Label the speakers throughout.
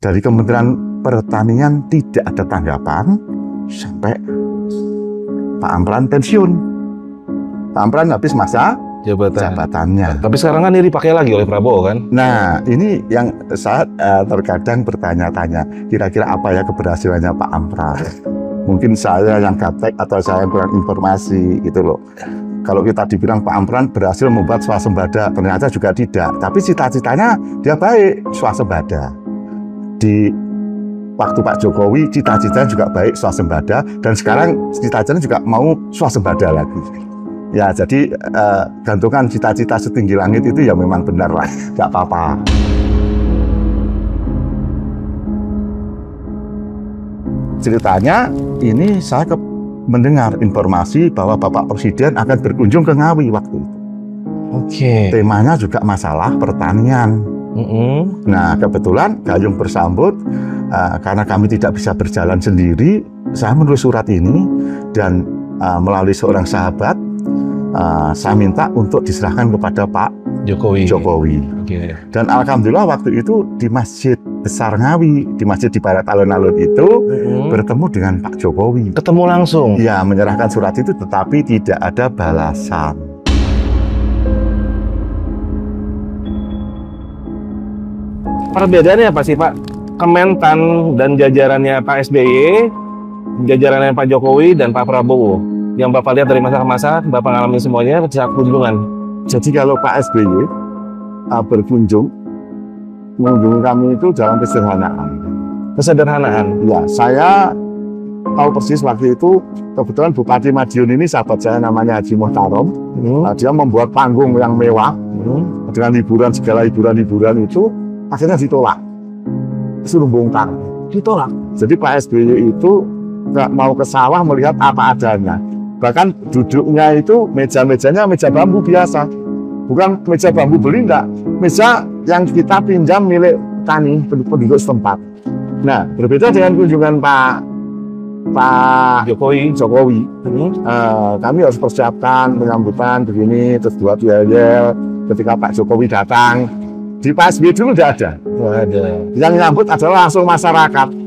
Speaker 1: dari Kementerian Pertanian tidak ada tanggapan sampai Pak Ampran pensiun. Pak Ampran habis masa jabatannya.
Speaker 2: Tapi sekarang kan ini dipakai lagi oleh Prabowo kan?
Speaker 1: Nah, ini yang saya terkadang bertanya-tanya, kira-kira apa ya keberhasilannya Pak Ampran? Mungkin saya yang gaptek atau saya yang kurang informasi gitu loh. Kalau kita dibilang Pak Ampran berhasil membuat swasembada, ternyata juga tidak. Tapi cita-citanya dia baik, swasembada. Di waktu Pak Jokowi, cita-citanya juga baik, swasembada. Dan sekarang cita-citanya juga mau swasembada lagi. Ya, jadi gantungan cita-cita setinggi langit itu ya memang benar lah, nggak apa-apa. Ceritanya, ini saya mendengar informasi bahwa Bapak Presiden akan berkunjung ke Ngawi waktu itu.
Speaker 2: Oke.
Speaker 1: Temanya juga masalah pertanian. Nah, kebetulan Gayung bersambut, karena kami tidak bisa berjalan sendiri, saya menulis surat ini dan melalui seorang sahabat, saya minta untuk diserahkan kepada Pak Jokowi.
Speaker 2: Okay.
Speaker 1: Dan alhamdulillah waktu itu di Masjid Besar Ngawi, di masjid di barat alun-alun itu bertemu dengan Pak Jokowi.
Speaker 2: Ketemu langsung?
Speaker 1: Ya, menyerahkan surat itu, tetapi tidak ada balasan.
Speaker 2: Perbedaannya apa sih Pak? Kementan dan jajarannya Pak SBY, jajarannya Pak Jokowi dan Pak Prabowo. Yang Bapak lihat dari masa ke masa, Bapak ngalamin semuanya saat kunjungan.
Speaker 1: Jadi kalau Pak SBY berkunjung, mengunjungi kami itu dalam kesederhanaan. Ya, saya tahu persis waktu itu kebetulan Bupati Madiun ini sahabat saya namanya Haji Muhtarom. Dia membuat panggung yang mewah dengan hiburan, segala hiburan itu akhirnya ditolak. Disuruh bongkar, ditolak. Jadi Pak SBY itu nggak mau ke sawah melihat apa adanya. Bahkan duduknya itu meja-mejanya meja bambu biasa. Bukan meja bambu beli, enggak. Meja yang kita pinjam milik tani penduduk setempat. Nah, berbeda dengan kunjungan Pak Jokowi. Kami harus persiapkan penyambutan begini, terus buat yel ketika Pak Jokowi datang. Di Pak SBY dulu tidak ada. Yang nyambut adalah langsung masyarakat.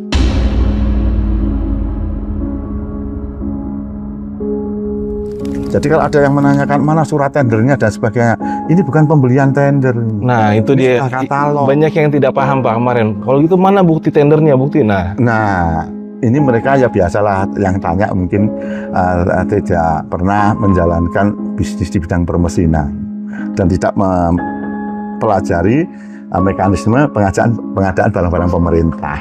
Speaker 1: Jadi kalau ada yang menanyakan mana surat tendernya dan sebagainya, ini bukan pembelian tender.
Speaker 2: Nah, itu dia.
Speaker 1: Katalog.
Speaker 2: Banyak yang tidak paham Pak kemarin. Kalau gitu mana bukti tendernya, bukti? Nah,
Speaker 1: ini mereka ya biasalah yang tanya mungkin tidak pernah menjalankan bisnis di bidang permesinan dan tidak mempelajari mekanisme pengadaan barang-barang pemerintah.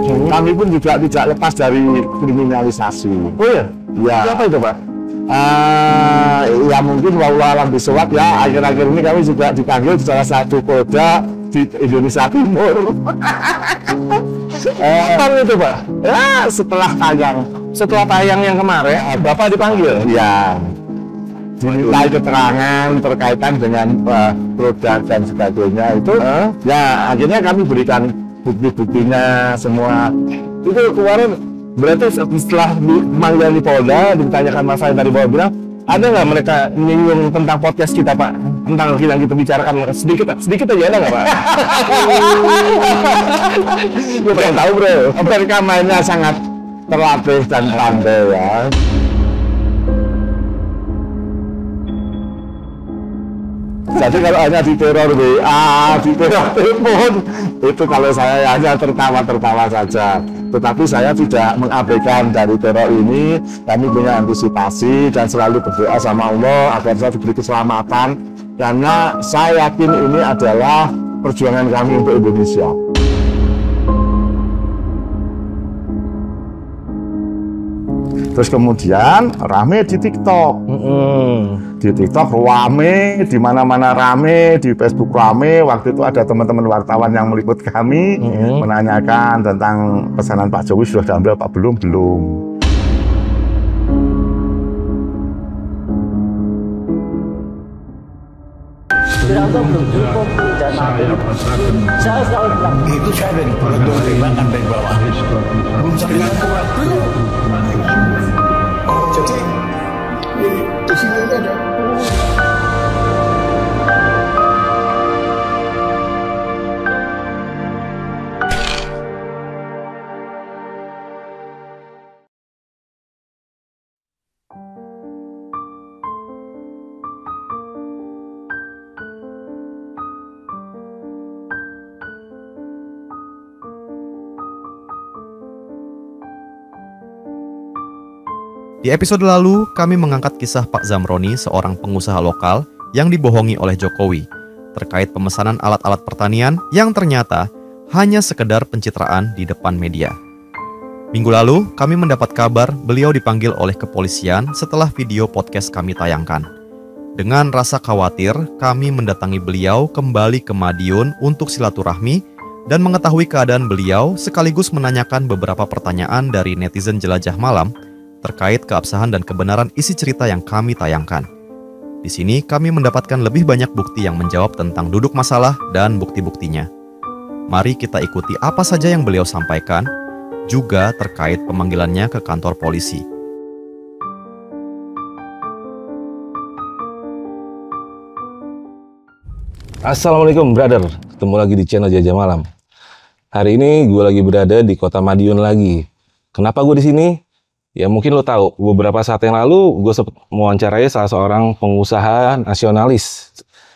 Speaker 1: Kami pun juga tidak lepas dari kriminalisasi.
Speaker 2: Oh ya?
Speaker 1: Ya.
Speaker 2: Apa itu Pak?
Speaker 1: Ya mungkin wallahu a'lam bishawab ya. Akhir-akhir ini kami juga dipanggil di salah satu Polda di Indonesia Timur.
Speaker 2: Kapan itu Pak?
Speaker 1: Ya setelah
Speaker 2: tayang yang kemarin, Bapak dipanggil?
Speaker 1: Ya. Dimintai keterangan berkaitan dengan produk dan sebagainya itu. Ya akhirnya kami berikan bukti-buktinya semua. Itu kemarin berarti setelah dimanggil di Polda, ditanyakan masalah yang tadi Bapak bilang, ada nggak mereka nyinggung tentang podcast kita Pak? Tentang yang kita bicarakan sedikit aja ada nggak Pak? Gue pengen tahu bro. Mereka mainnya sangat terlatih dan pandai ya. Jadi kalau hanya diteror WA, diteror telepon, itu kalau saya hanya tertawa saja. Tetapi saya tidak mengabaikan dari teror ini. Kami punya antisipasi dan selalu berdoa sama Allah agar saya diberi keselamatan. Karena saya yakin ini adalah perjuangan kami untuk Indonesia. Terus kemudian rame di TikTok. Di TikTok rame, di mana-mana rame, di Facebook rame. Waktu itu ada teman-teman wartawan yang meliput kami, menanyakan tentang pesanan Pak Jokowi sudah diambil apa belum.
Speaker 3: Saya selalu bilang itu saya dari bawah. Belum sampai waktunya. Jadi di sini ada
Speaker 4: Di episode lalu, kami mengangkat kisah Pak Zamroni, seorang pengusaha lokal yang dibohongi oleh Jokowi terkait pemesanan alat-alat pertanian yang ternyata hanya sekedar pencitraan di depan media. Minggu lalu, kami mendapat kabar beliau dipanggil oleh kepolisian setelah video podcast kami tayangkan. Dengan rasa khawatir, kami mendatangi beliau kembali ke Madiun untuk silaturahmi dan mengetahui keadaan beliau sekaligus menanyakan beberapa pertanyaan dari netizen Jelajah Malam terkait keabsahan dan kebenaran isi cerita yang kami tayangkan. Di sini kami mendapatkan lebih banyak bukti yang menjawab tentang duduk masalah dan bukti-buktinya. Mari kita ikuti apa saja yang beliau sampaikan, juga terkait pemanggilannya ke kantor polisi.
Speaker 2: Assalamualaikum brother, ketemu lagi di channel Jajah Malam. Hari ini gue lagi berada di kota Madiun lagi. Kenapa gue di sini? Ya mungkin lo tahu, beberapa saat yang lalu gue sempat mewawancarai salah seorang pengusaha nasionalis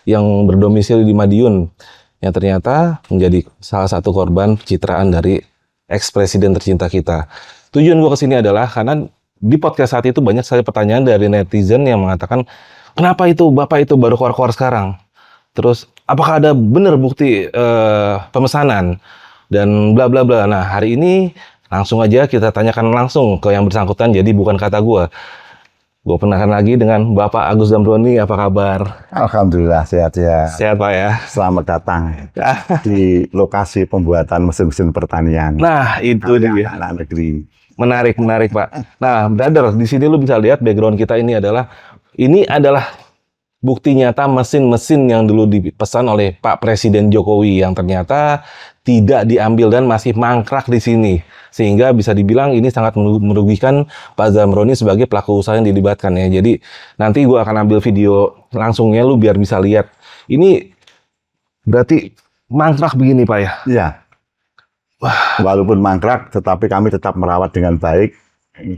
Speaker 2: yang berdomisili di Madiun, yang ternyata menjadi salah satu korban pencitraan dari ex-presiden tercinta kita. Tujuan gue kesini adalah karena di podcast saat itu banyak sekali pertanyaan dari netizen yang mengatakan, kenapa itu Bapak itu baru keluar-keluar sekarang? Terus apakah ada benar bukti pemesanan? Dan bla bla bla. Nah hari ini langsung aja kita tanyakan langsung ke yang bersangkutan, jadi bukan kata gue. Gue perkenalkan lagi dengan Bapak Agus Zamroni, apa kabar?
Speaker 1: Alhamdulillah sehat ya.
Speaker 2: Sehat Pak ya?
Speaker 1: Selamat datang di lokasi pembuatan mesin-mesin pertanian.
Speaker 2: Nah itu dia.
Speaker 1: Anak negeri.
Speaker 2: Menarik Pak. Nah brother, di sini lu bisa lihat background kita ini adalah bukti nyata mesin-mesin yang dulu dipesan oleh Pak Presiden Jokowi yang ternyata tidak diambil dan masih mangkrak di sini. Sehingga bisa dibilang ini sangat merugikan Pak Zamroni sebagai pelaku usaha yang dilibatkan ya. Jadi nanti gue akan ambil video langsungnya lu biar bisa lihat. Ini berarti mangkrak begini Pak ya?
Speaker 1: Iya. Walaupun mangkrak, tetapi kami tetap merawat dengan baik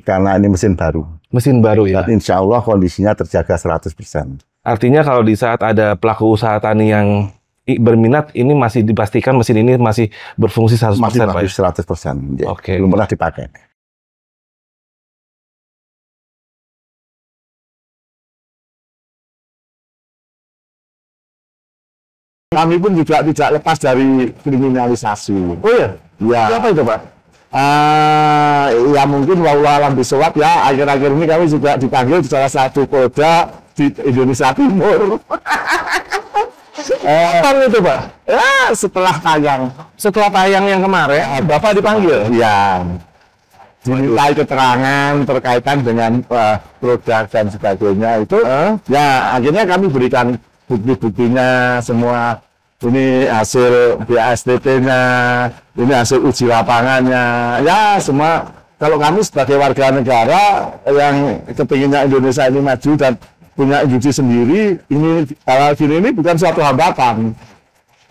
Speaker 1: karena ini mesin baru.
Speaker 2: Mesin baru ya?
Speaker 1: Dan insya Allah kondisinya terjaga 100%.
Speaker 2: Artinya kalau di saat ada pelaku usaha tani yang berminat, ini masih dipastikan mesin ini masih berfungsi 100%
Speaker 1: masih
Speaker 2: Pak?
Speaker 1: bagus 100%. Ya.
Speaker 2: Oke.
Speaker 1: Belum pernah dipakai. Kami pun juga tidak lepas dari kriminalisasi.
Speaker 2: Oh iya?
Speaker 1: Ya.
Speaker 2: Apa itu Pak?
Speaker 1: Ya mungkin wallahu alam bisawab ya. Akhir-akhir ini kami juga dipanggil di salah satu polda di Indonesia Timur.
Speaker 2: Kapan itu Pak?
Speaker 1: Ya setelah tayang.
Speaker 2: Setelah tayang yang kemarin, Bapak dipanggil?
Speaker 1: Ya. Dimintai keterangan berkaitan dengan produk dan sebagainya itu. Ya akhirnya kami berikan bukti-buktinya semua. Ini hasil BASTT-nya, ini hasil uji lapangannya. Ya semua. Kalau kami sebagai warga negara yang kepinginnya Indonesia ini maju dan punya industri sendiri, ini hal ini bukan suatu hambatan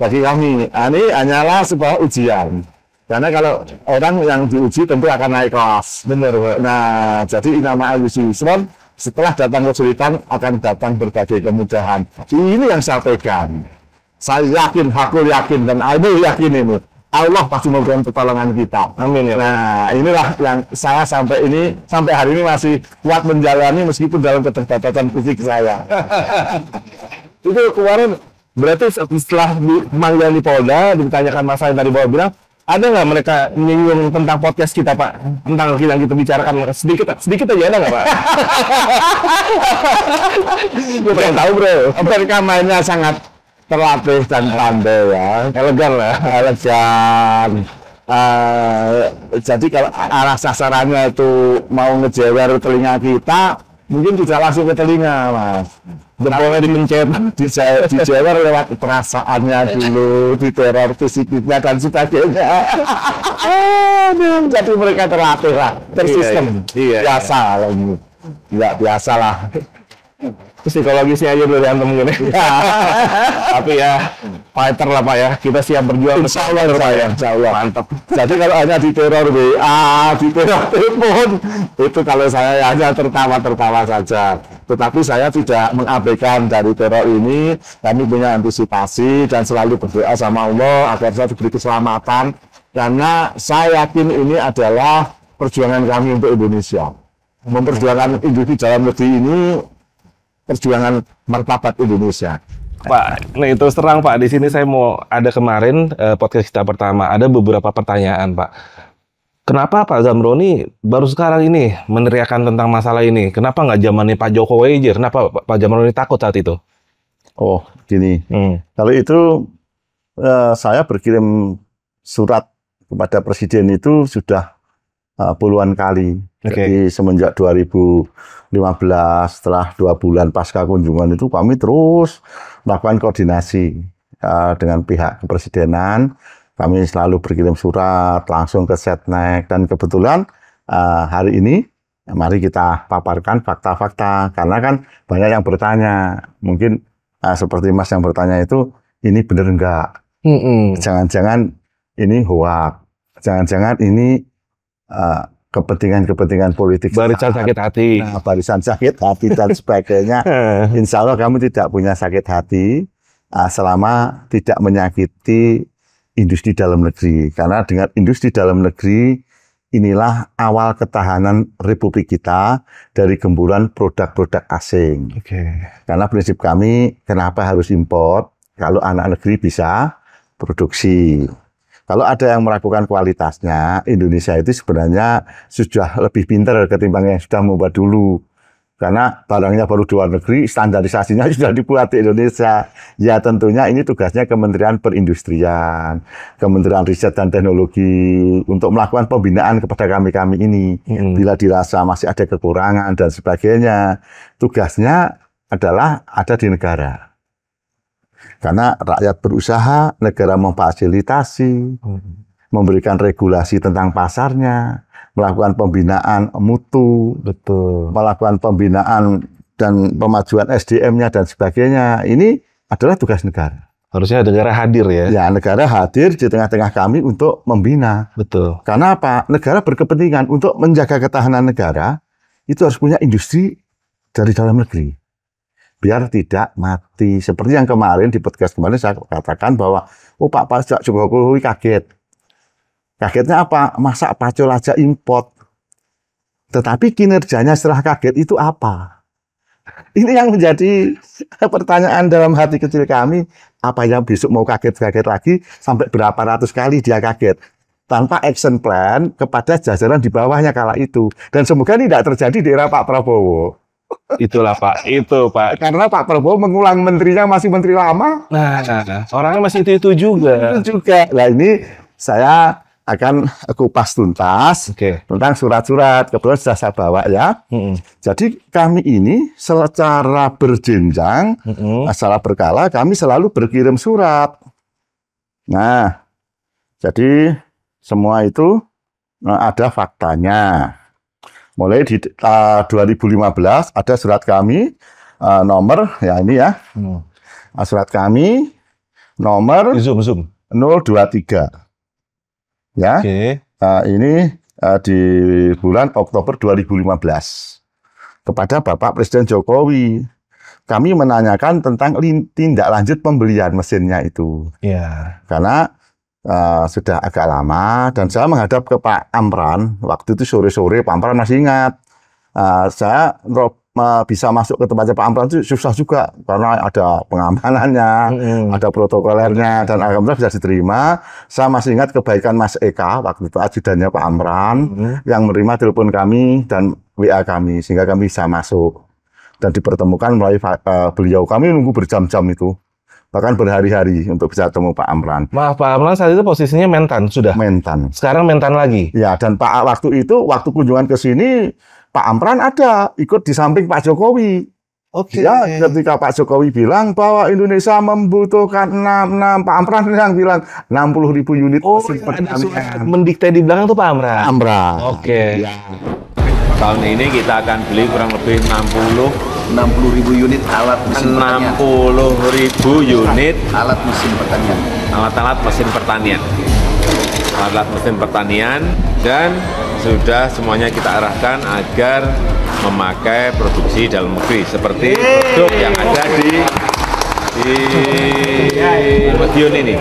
Speaker 1: bagi kami. Ini hanyalah sebuah ujian. Karena kalau orang yang diuji tentu akan naik kelas.
Speaker 2: Benar Pak.
Speaker 1: Nah, jadi inama al-yusron setelah datang kesulitan akan datang berbagai kemudahan. Ini yang saya pegang. Saya yakin, hakul yakin, dan aku yakin ini. Allah pasti memberikan pertolongan kita.
Speaker 2: Amin ya.
Speaker 1: Nah, inilah yang saya sampai hari ini masih kuat menjalani meskipun dalam keterbatasan fisik saya.
Speaker 2: Itu kemarin berarti setelah pemanggilan di Polda, ditanyakan Mas yang tadi Bapak bilang, ada nggak mereka menyinggung tentang podcast kita Pak? Tentang yang kita bicarakan sedikit aja ada nggak Pak?
Speaker 1: Gue pengen tahu bro. Mereka mainnya sangat terlatih dan pandai ya, elegan lah, elegan. Jadi kalau arah sasarannya itu mau ngejewer telinga kita, mungkin tidak langsung ke telinga mas. Dempolnya dimencet, dijewer lewat perasaannya dulu, diteror fisiknya dan sebagainya. Jadi mereka terlatih lah, tersistem. Biasa lah ini, nggak biasa lah.
Speaker 2: Psikologisnya aja dulu diantem gini. Tapi ya fighter lah Pak ya, kita siap berjuang.
Speaker 1: Insya Allah Pak ya, insya Allah.
Speaker 2: Mantap.
Speaker 1: Jadi kalau hanya diteror WA, diteror telepon, itu kalau saya hanya tertawa-tertawa saja. Tetapi saya tidak mengabaikan dari teror ini. Kami punya antisipasi dan selalu berdoa sama Allah agar saya diberi keselamatan. Karena saya yakin ini adalah perjuangan kami untuk Indonesia. memperjuangkan industri dalam negeri ini perjuangan martabat Indonesia.
Speaker 2: Pak, nih terus terang Pak, di sini saya mau ada kemarin podcast kita pertama ada beberapa pertanyaan Pak. Kenapa Pak Zamroni baru sekarang ini meneriakan tentang masalah ini? Kenapa nggak zamannya Pak Jokowi aja? Kenapa Pak Zamroni takut saat itu?
Speaker 1: Oh, gini. Kalau itu saya berkirim surat kepada Presiden itu sudah puluhan kali. Jadi semenjak 2015 setelah 2 bulan pasca kunjungan itu kami terus melakukan koordinasi dengan pihak kepresidenan. Kami selalu berkirim surat langsung ke Setnek dan kebetulan hari ini mari kita paparkan fakta-fakta karena kan banyak yang bertanya. Mungkin seperti Mas yang bertanya itu ini benar enggak? Jangan-jangan ini hoak. Jangan-jangan ini kepentingan politik.
Speaker 2: Barisan sakit hati.
Speaker 1: Nah, barisan sakit hati dan sebagainya. Insya Allah kamu tidak punya sakit hati selama tidak menyakiti industri dalam negeri. Karena dengan industri dalam negeri inilah awal ketahanan Republik kita dari gemburan produk-produk asing. Karena prinsip kami kenapa harus impor kalau anak negeri bisa produksi. Kalau ada yang meragukan kualitasnya, Indonesia itu sebenarnya sudah lebih pintar ketimbang yang sudah membuat dulu. Karena barangnya baru di luar negeri, standarisasinya sudah dibuat di Indonesia. Ya tentunya ini tugasnya Kementerian Perindustrian, Kementerian Riset dan Teknologi untuk melakukan pembinaan kepada kami-kami ini. Bila dirasa masih ada kekurangan dan sebagainya, tugasnya adalah ada di negara. Karena rakyat berusaha, negara memfasilitasi, memberikan regulasi tentang pasarnya, melakukan pembinaan mutu, melakukan pembinaan dan pemajuan SDM-nya dan sebagainya. Ini adalah tugas negara.
Speaker 2: Harusnya negara hadir ya?
Speaker 1: Ya, negara hadir di tengah-tengah kami untuk membina.
Speaker 2: Betul.
Speaker 1: Karena apa? Negara berkepentingan untuk menjaga ketahanan negara, itu harus punya industri dari dalam negeri. Biar tidak mati. Seperti yang kemarin di podcast kemarin saya katakan bahwa Pak Jokowi kaget. Kagetnya apa? Masa pacul aja import. Tetapi kinerjanya setelah kaget itu apa? Ini yang menjadi pertanyaan dalam hati kecil kami. Apa yang besok mau kaget-kaget lagi sampai berapa ratus kali dia kaget. Tanpa action plan kepada jajaran di bawahnya kala itu. Dan semoga ini tidak terjadi di era Pak Prabowo.
Speaker 2: Itulah Pak, itu Pak.
Speaker 1: Karena Pak Prabowo mengulang menterinya masih menteri lama.
Speaker 2: Nah, orangnya masih itu juga.
Speaker 1: Itu juga. Nah ini saya akan kupas tuntas tentang surat-surat. Kebetulan sudah saya bawa ya. Jadi kami ini secara berjenjang, secara berkala kami selalu berkirim surat. Nah, jadi semua itu ada faktanya. Mulai di 2015 ada surat kami nomor ya ini ya. Surat kami nomor
Speaker 2: Zoom
Speaker 1: 023. Ya. Ini di bulan Oktober 2015 kepada Bapak Presiden Jokowi. Kami menanyakan tentang tindak lanjut pembelian mesinnya itu. Karena sudah agak lama dan saya menghadap ke Pak Amran waktu itu sore-sore. Pak Amran masih ingat saya bisa masuk ke tempatnya Pak Amran itu susah juga karena ada pengamanannya, ada protokolernya dan alhamdulillah bisa diterima. Saya masih ingat kebaikan Mas Eka waktu itu ajudannya Pak Amran yang menerima telepon kami dan WA kami sehingga kami bisa masuk dan dipertemukan melalui beliau. Kami nunggu berjam-jam itu. Bahkan berhari-hari untuk bisa ketemu Pak Amran.
Speaker 2: Maaf Pak Amran saat itu posisinya mentan sudah.
Speaker 1: Mentan.
Speaker 2: Sekarang mentan lagi.
Speaker 1: Ya dan Pak waktu kunjungan ke sini Pak Amran ada ikut di samping Pak Jokowi. Ya ketika Pak Jokowi bilang bahwa Indonesia membutuhkan 66, Pak Amran yang bilang 60.000 unit mesin pertanian.
Speaker 2: Mendikte di belakang tuh Pak Amran.
Speaker 1: Ya.
Speaker 5: Tahun ini kita akan beli kurang lebih 60.000 unit alat mesin pertanian. 60.000 unit alat mesin pertanian. Alat-alat mesin pertanian. Alat mesin pertanian dan sudah semuanya kita arahkan agar memakai produksi dalam negeri seperti produk yang ada di Madiun ini.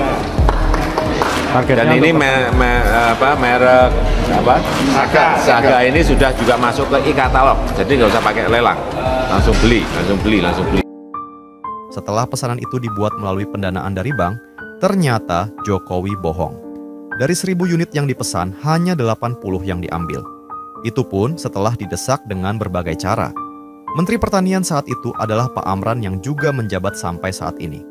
Speaker 5: Dan ini merek apa? Saga ini sudah juga masuk ke e-katalog. Jadi nggak usah pakai lelang. Langsung beli.
Speaker 4: Setelah pesanan itu dibuat melalui pendanaan dari bank, ternyata Jokowi bohong. Dari 1.000 unit yang dipesan, hanya 80 yang diambil. Itu pun setelah didesak dengan berbagai cara. Menteri Pertanian saat itu adalah Pak Amran yang juga menjabat sampai saat ini.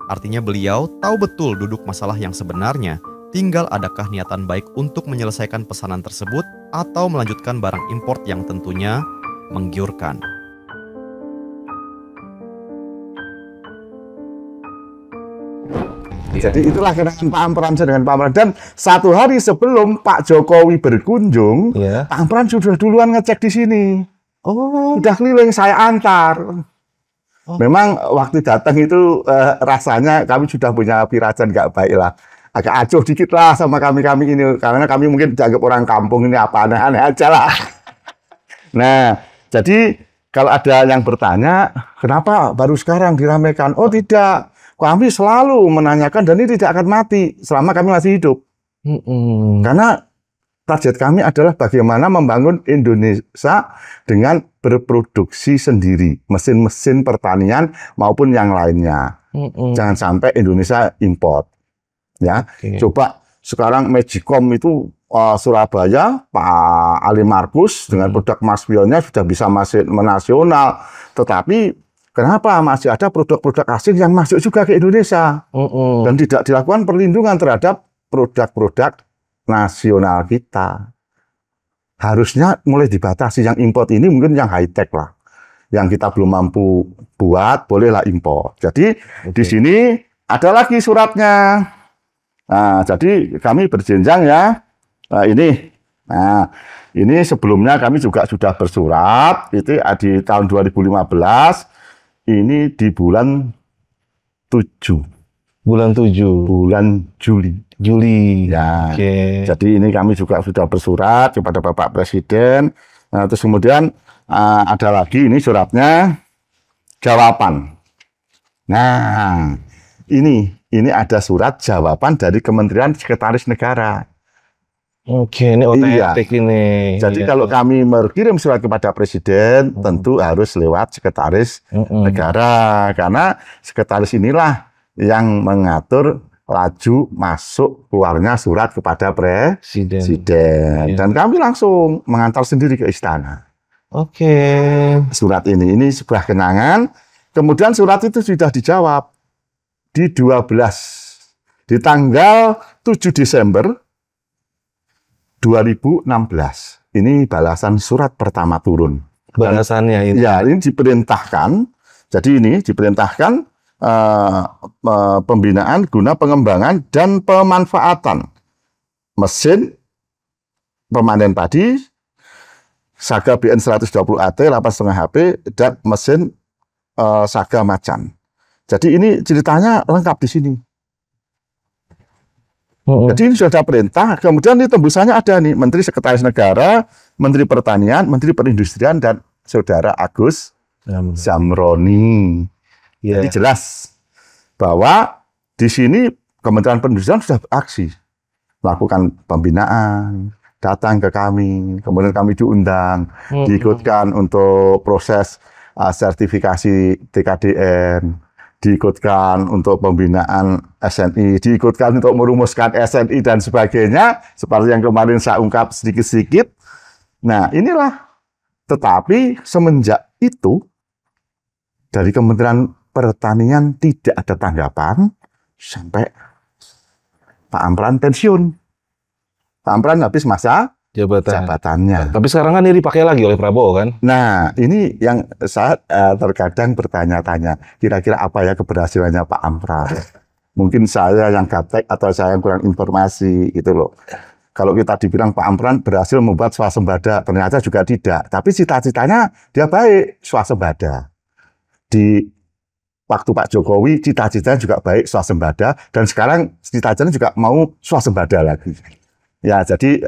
Speaker 4: Artinya beliau tahu betul duduk masalah yang sebenarnya, tinggal adakah niatan baik untuk menyelesaikan pesanan tersebut atau melanjutkan barang import yang tentunya menggiurkan.
Speaker 1: Jadi itulah kenangan Pak Amran dengan Pak Amran. Dan satu hari sebelum Pak Jokowi berkunjung, Pak Amran sudah duluan ngecek di sini. Udah keliling, saya antar. Memang waktu datang itu rasanya kami sudah punya firasat nggak baik lah. Agak acuh dikit lah sama kami ini. Karena kami mungkin dianggap orang kampung ini apa aneh-aneh aja lah. Nah, jadi kalau ada yang bertanya, kenapa baru sekarang diramaikan? Oh tidak. Kami selalu menanyakan dan ini tidak akan mati selama kami masih hidup. Karena target kami adalah bagaimana membangun Indonesia dengan berproduksi sendiri, mesin-mesin pertanian maupun yang lainnya. Jangan sampai Indonesia import. Ya, coba sekarang Magicom itu Surabaya, Pak Ali Markus dengan produk Maspionnya sudah bisa masuk menasional, tetapi kenapa masih ada produk-produk asing yang masuk juga ke Indonesia dan tidak dilakukan perlindungan terhadap produk-produk nasional kita? Harusnya mulai dibatasi. Yang import ini mungkin yang high-tech lah. Yang kita belum mampu buat, bolehlah import. Jadi di sini ada lagi suratnya. Nah, jadi kami berjenjang ya. Nah, ini sebelumnya kami juga sudah bersurat. Itu di tahun 2015. Ini di bulan 7.
Speaker 2: Bulan Juli.
Speaker 1: Ya. Jadi ini kami juga sudah bersurat kepada Bapak Presiden. Nah, terus kemudian ada lagi ini suratnya jawaban. Nah, ini ada surat jawaban dari Kementerian Sekretaris Negara.
Speaker 2: Ini otentik ini.
Speaker 1: Jadi kalau kami mengirim surat kepada Presiden, tentu harus lewat Sekretaris Negara. Karena Sekretaris inilah yang mengatur laju masuk keluarnya surat kepada Presiden. Dan kami langsung mengantar sendiri ke istana. Surat ini sebuah kenangan. Kemudian surat itu sudah dijawab di 12. Di tanggal 7 Desember 2016. Ini balasan surat pertama turun.
Speaker 2: Balasannya ini?
Speaker 1: Ya, ini diperintahkan. Jadi ini diperintahkan pembinaan guna pengembangan dan pemanfaatan mesin pemanen padi, Saga BN 120 AT 8,5 HP dan mesin Saga Macan. Jadi ini ceritanya lengkap di sini. Jadi ini sudah ada perintah, kemudian ini tembusannya ada nih, Menteri Sekretaris Negara, Menteri Pertanian, Menteri Perindustrian, dan Saudara Agus Zamroni. Jadi jelas bahwa di sini Kementerian Perindustrian sudah beraksi, melakukan pembinaan, datang ke kami, kemudian kami diundang, diikutkan untuk proses sertifikasi TKDN, diikutkan untuk pembinaan SNI, diikutkan untuk merumuskan SNI dan sebagainya, seperti yang kemarin saya ungkap sedikit-sedikit. Nah, inilah. Tetapi semenjak itu, dari Kementerian Pertanian tidak ada tanggapan sampai Pak Amran pensiun. Pak Amran habis masa jabatannya.
Speaker 2: Tapi sekarang kan ini dipakai lagi oleh Prabowo kan?
Speaker 1: Nah, ini yang saya terkadang bertanya-tanya, kira-kira apa ya keberhasilannya Pak Amran? Mungkin saya yang gaptek atau saya yang kurang informasi gitu loh. Kalau kita dibilang Pak Amran berhasil membuat swasembada, ternyata juga tidak. Tapi cita-citanya dia baik, swasembada. Di waktu Pak Jokowi, cita-citanya juga baik, swasembada. Dan sekarang cita-citanya juga mau swasembada lagi. Ya, jadi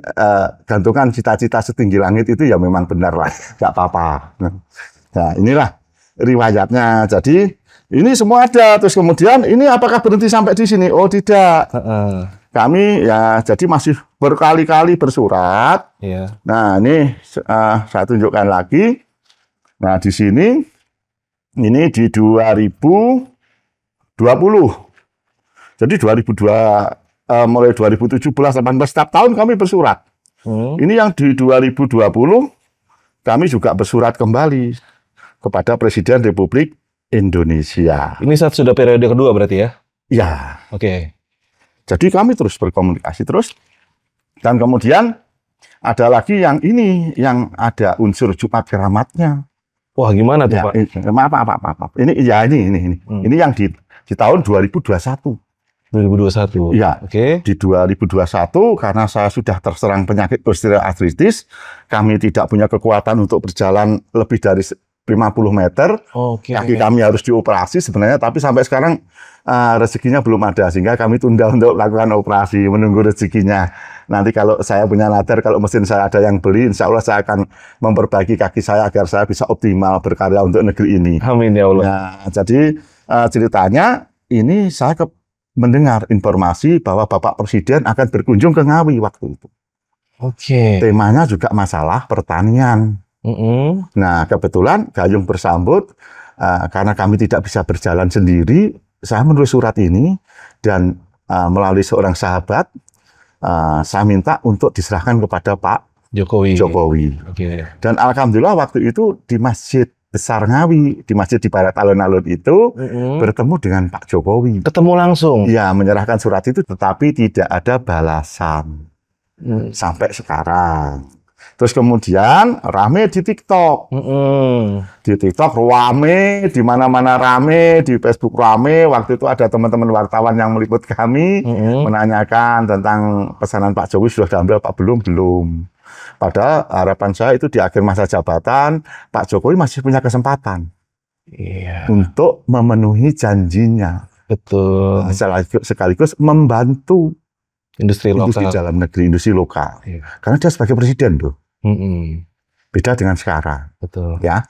Speaker 1: gantungan cita-cita setinggi langit itu ya memang benar lah, nggak apa-apa. Nah, inilah riwayatnya. Jadi ini semua ada. Terus kemudian ini apakah berhenti sampai di sini? Oh tidak. kami ya jadi masih berkali-kali bersurat.
Speaker 2: Iya.
Speaker 1: Nah, ini saya tunjukkan lagi. Nah, di sini ini di 2020. Jadi mulai 2017, 18 setiap tahun kami bersurat. Ini yang di 2020 kami juga bersurat kembali kepada Presiden Republik Indonesia.
Speaker 2: Ini saat sudah periode kedua berarti ya?
Speaker 1: Ya.
Speaker 2: Oke.
Speaker 1: Jadi kami terus berkomunikasi terus. Dan kemudian ada lagi yang ini, yang ada unsur Jumat Keramatnya.
Speaker 2: Wah, gimana tuh,
Speaker 1: Ya,
Speaker 2: Pak?
Speaker 1: maaf. Ini yang di tahun 2021.
Speaker 2: 2021.
Speaker 1: Iya.
Speaker 2: Oke.
Speaker 1: Di 2021 karena saya sudah terserang penyakit osteoartritis, kami tidak punya kekuatan untuk berjalan lebih dari 50 meter.
Speaker 2: Oke.
Speaker 1: Kaki kami harus dioperasi sebenarnya, tapi sampai sekarang rezekinya belum ada, sehingga kami tunda untuk melakukan operasi, menunggu rezekinya. Nanti kalau saya punya lader, kalau mesin saya ada yang beli, insya Allah saya akan memperbaiki kaki saya agar saya bisa optimal berkarya untuk negeri ini.
Speaker 2: Amin ya Allah.
Speaker 1: Nah, jadi ceritanya ini saya mendengar informasi bahwa Bapak Presiden akan berkunjung ke Ngawi waktu itu.
Speaker 2: Oke.
Speaker 1: Temanya juga masalah pertanian. Nah, kebetulan gayung bersambut, karena kami tidak bisa berjalan sendiri, saya menulis surat ini dan melalui seorang sahabat, saya minta untuk diserahkan kepada Pak Jokowi.
Speaker 2: Oke.
Speaker 1: Dan alhamdulillah waktu itu di Masjid Besar Ngawi, di masjid di barat alun-alun itu, bertemu dengan Pak Jokowi.
Speaker 2: Ketemu langsung?
Speaker 1: Ya, menyerahkan surat itu, tetapi tidak ada balasan. Sampai sekarang. Terus kemudian rame di TikTok. Di TikTok rame, di mana-mana rame, di Facebook rame. Waktu itu ada teman-teman wartawan yang meliput kami, menanyakan tentang pesanan Pak Jokowi sudah diambil apa belum. Padahal harapan saya itu di akhir masa jabatan, Pak Jokowi masih punya kesempatan untuk memenuhi janjinya.
Speaker 2: Betul.
Speaker 1: Sekaligus membantu
Speaker 2: Industri
Speaker 1: dalam negeri, industri lokal. Karena dia sebagai presiden tuh. Beda dengan sekarang.
Speaker 2: Betul.
Speaker 1: Ya,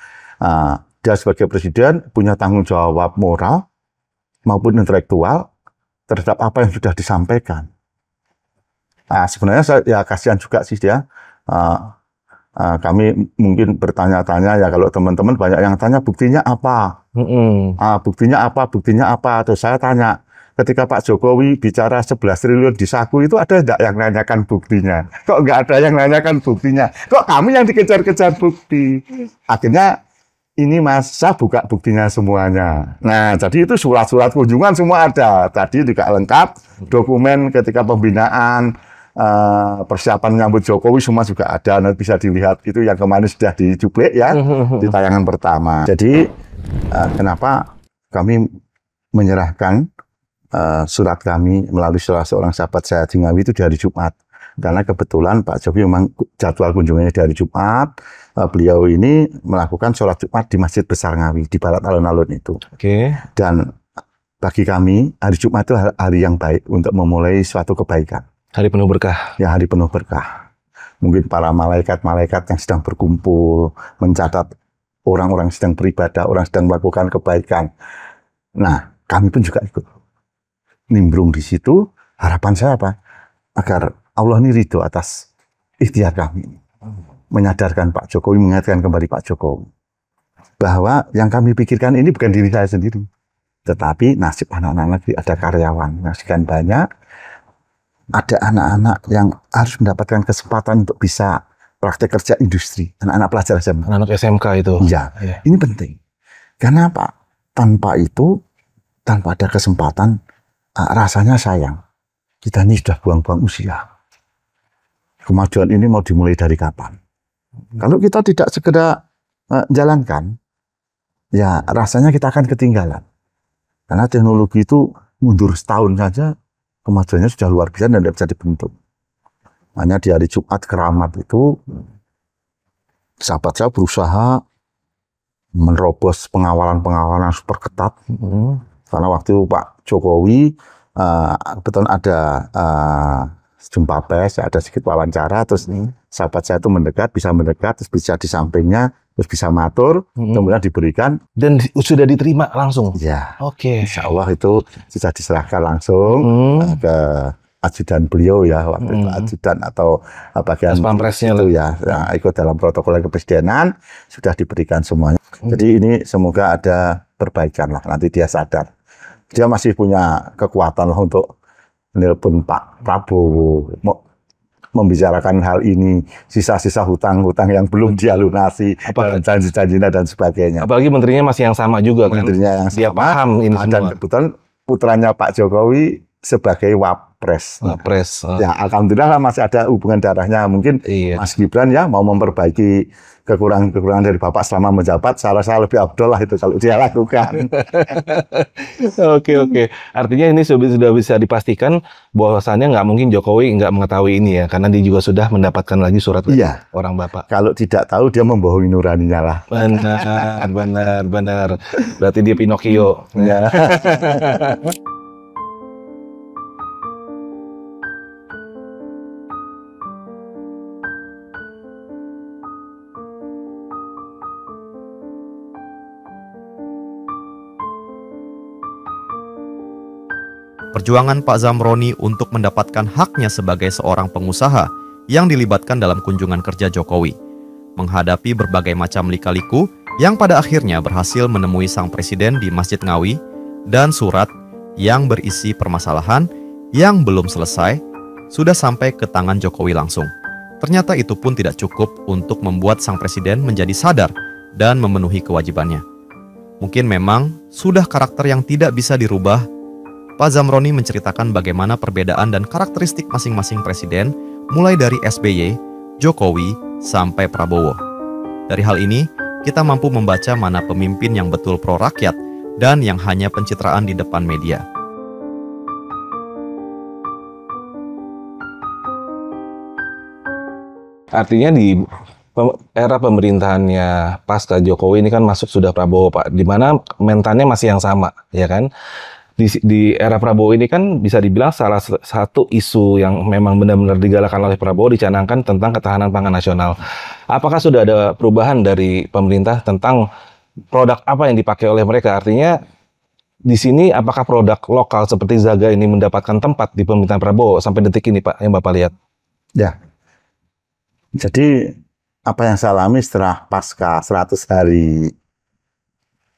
Speaker 1: dia sebagai presiden punya tanggung jawab moral maupun intelektual terhadap apa yang sudah disampaikan. Sebenarnya saya kasihan juga sih dia. Kami mungkin bertanya-tanya ya, kalau teman-teman banyak yang tanya buktinya apa, buktinya apa. Terus saya tanya, ketika Pak Jokowi bicara 11 triliun di saku itu ada enggak yang nanyakan buktinya? Kok nggak ada yang nanyakan buktinya? Kok kami yang dikejar-kejar bukti? Akhirnya ini Mas, saya buka buktinya semuanya. Nah, jadi itu surat-surat kunjungan semua ada. Tadi juga lengkap, dokumen ketika pembinaan, persiapan menyambut Jokowi semua juga ada. Nanti bisa dilihat, itu yang kemarin sudah dicuplik ya di tayangan pertama. Jadi kenapa kami menyerahkan surat kami melalui salah seorang sahabat saya di Ngawi itu di hari Jumat, karena kebetulan Pak Jokowi memang jadwal kunjungannya di hari Jumat. Beliau ini melakukan sholat Jumat di Masjid Besar Ngawi di barat alun-alun itu. Dan bagi kami hari Jumat itu hari yang baik untuk memulai suatu kebaikan.
Speaker 2: Hari penuh berkah.
Speaker 1: Ya, hari penuh berkah. Mungkin para malaikat-malaikat yang sedang berkumpul, mencatat orang-orang sedang beribadah, orang sedang melakukan kebaikan. Nah, kami pun juga ikut nimbrung di situ. Harapan saya apa? Agar Allah ini ridho atas ikhtiar kami. Menyadarkan Pak Jokowi, mengingatkan kembali Pak Jokowi. Bahwa yang kami pikirkan ini bukan diri saya sendiri. Tetapi nasib anak-anak negeri, ada karyawan, sekian banyak. Ada anak-anak yang harus mendapatkan kesempatan untuk bisa praktek kerja industri. Anak-anak pelajar SMK.
Speaker 2: Anak SMK itu.
Speaker 1: Iya, ini penting. Karena apa? Tanpa itu, tanpa ada kesempatan, rasanya sayang. Kita ini sudah buang-buang usia. Kemajuan ini mau dimulai dari kapan? Kalau kita tidak segera jalankan, ya rasanya kita akan ketinggalan. Karena teknologi itu mundur setahun saja, kemajuannya sudah luar biasa dan tidak bisa dibentuk. Hanya di hari Jumat Keramat itu, sahabat saya berusaha menerobos pengawalan super ketat. Karena waktu Pak Jokowi, kebetulan ada jumpa pers, ada sedikit wawancara, terus sahabat saya itu bisa mendekat, terus bisa di sampingnya, terus bisa matur, kemudian diberikan.
Speaker 2: Dan sudah diterima langsung?
Speaker 1: Ya.
Speaker 2: Oke.
Speaker 1: Insya Allah itu sudah diserahkan langsung ke ajudan beliau ya waktu itu ajudan atau bagian
Speaker 2: Pampresnya
Speaker 1: itu ya, ikut dalam protokol kepresidenan sudah diberikan semuanya. Jadi ini semoga ada perbaikan lah, nanti dia sadar. Dia masih punya kekuatan lah untuk menelpon Pak Prabowo, membicarakan hal ini, sisa-sisa hutang-hutang yang belum dia lunasi, dan janji-janjinya dan sebagainya.
Speaker 2: Apalagi menterinya masih yang sama juga kan.
Speaker 1: Menterinya yang
Speaker 2: Dia
Speaker 1: sama,
Speaker 2: paham ini
Speaker 1: dan
Speaker 2: semua.
Speaker 1: kebetulan putranya Pak Jokowi sebagai wapres.
Speaker 2: Wapres.
Speaker 1: Ya, alhamdulillah masih ada hubungan darahnya. Mungkin
Speaker 2: Iya.
Speaker 1: Mas Gibran ya mau memperbaiki kekurangan-kekurangan dari Bapak selama menjabat, saya rasa lebih abdol lah itu kalau dia lakukan.
Speaker 2: Oke. Artinya ini sudah bisa dipastikan bahwasannya nggak mungkin Jokowi nggak mengetahui ini ya, karena dia juga sudah mendapatkan lagi surat dari
Speaker 1: Iya.
Speaker 2: orang Bapak.
Speaker 1: Kalau tidak tahu dia membohongi nuraninya lah.
Speaker 2: Benar. Berarti dia Pinocchio.
Speaker 1: Ya.
Speaker 4: Perjuangan Pak Zamroni untuk mendapatkan haknya sebagai seorang pengusaha yang dilibatkan dalam kunjungan kerja Jokowi, menghadapi berbagai macam lika-liku yang pada akhirnya berhasil menemui sang presiden di Masjid Ngawi, dan surat yang berisi permasalahan yang belum selesai sudah sampai ke tangan Jokowi langsung. Ternyata itu pun tidak cukup untuk membuat sang presiden menjadi sadar dan memenuhi kewajibannya. Mungkin memang sudah karakter yang tidak bisa dirubah. Pak Zamroni menceritakan bagaimana perbedaan dan karakteristik masing-masing presiden, mulai dari SBY, Jokowi, sampai Prabowo. Dari hal ini, kita mampu membaca mana pemimpin yang betul pro rakyat dan yang hanya pencitraan di depan media.
Speaker 2: Artinya di era pemerintahannya pasca Jokowi ini kan masuk sudah Prabowo, Pak, di mana mentalnya masih yang sama, ya kan? Di era Prabowo ini kan bisa dibilang salah satu isu yang memang benar-benar digalakan oleh Prabowo dicanangkan tentang ketahanan pangan nasional. Apakah sudah ada perubahan dari pemerintah tentang produk apa yang dipakai oleh mereka? Artinya di sini apakah produk lokal seperti Zaga ini mendapatkan tempat di pemerintahan Prabowo sampai detik ini, Pak, yang Bapak lihat?
Speaker 1: Ya. Jadi apa yang saya alami setelah pasca 100 hari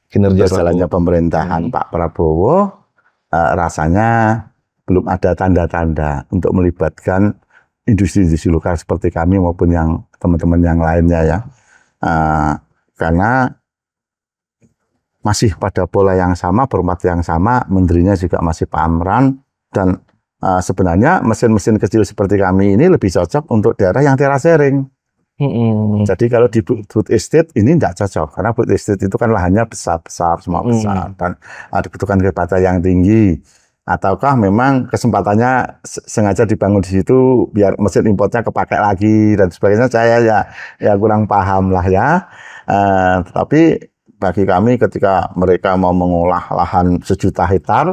Speaker 2: Kinerja
Speaker 1: berjalannya pemerintahan Pak Prabowo, rasanya belum ada tanda-tanda untuk melibatkan industri-industri lokal seperti kami maupun yang teman-teman yang lainnya ya. Karena masih pada pola yang sama, format yang sama, menterinya juga masih Pak Amran, dan sebenarnya mesin-mesin kecil seperti kami ini lebih cocok untuk daerah yang terasering. Jadi kalau di food estate ini tidak cocok, karena food estate itu kan lahannya besar-besar, semua besar, dan dibutuhkan kecepatan yang tinggi. Ataukah memang kesempatannya sengaja dibangun di situ biar mesin importnya kepakai lagi dan sebagainya, saya ya kurang paham lah ya. Tapi bagi kami ketika mereka mau mengolah lahan 1 juta hektar,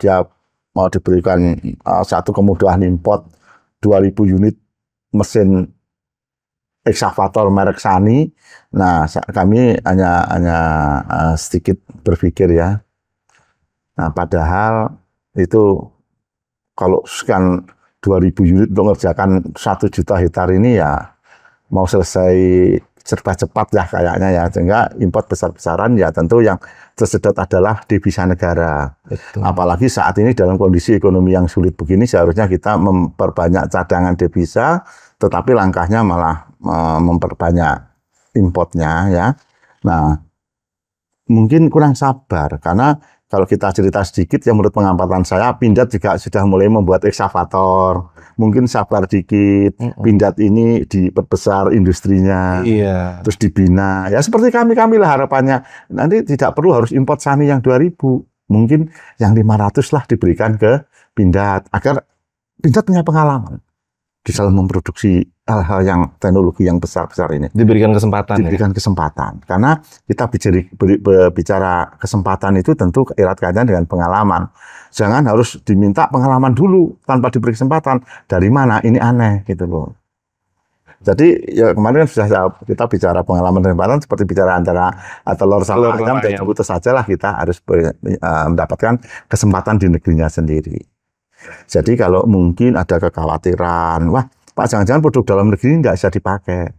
Speaker 1: dia mau diberikan satu kemudahan import 2.000 unit mesin ekskavator merek Sani. Nah, kami hanya sedikit berpikir ya. Nah, padahal itu kalau sekian 2.000 unit untuk mengerjakan 1 juta hektar ini ya mau selesai serba cepat ya kayaknya ya. Sehingga import besar-besaran ya tentu yang tersedot adalah devisa negara.
Speaker 2: Betul.
Speaker 1: Apalagi saat ini dalam kondisi ekonomi yang sulit begini seharusnya kita memperbanyak cadangan devisa, tetapi langkahnya malah memperbanyak importnya ya. Nah, mungkin kurang sabar karena kalau kita cerita sedikit ya, menurut pengamatan saya Pindad juga sudah mulai membuat ekskavator. Mungkin sabar dikit, Pindad ini diperbesar industrinya, terus dibina. Ya seperti kami lah harapannya. Nanti tidak perlu harus import Sani yang 2.000, mungkin yang 500 lah diberikan ke Pindad agar Pindad punya pengalaman di dalam memproduksi hal-hal yang teknologi yang besar-besar ini.
Speaker 2: Diberikan kesempatan.
Speaker 1: Kesempatan. Karena kita bicara kesempatan itu tentu erat kaitan dengan pengalaman. Jangan harus diminta pengalaman dulu tanpa diberi kesempatan. Dari mana? Ini aneh gitu loh. Jadi ya kemarin kan sudah kita bicara pengalaman dan kesempatan seperti bicara antara telur sama ayam, dan putus saja lah kita harus mendapatkan kesempatan di negerinya sendiri. Jadi kalau mungkin ada kekhawatiran, wah Pak jangan-jangan produk dalam negeri nggak bisa dipakai.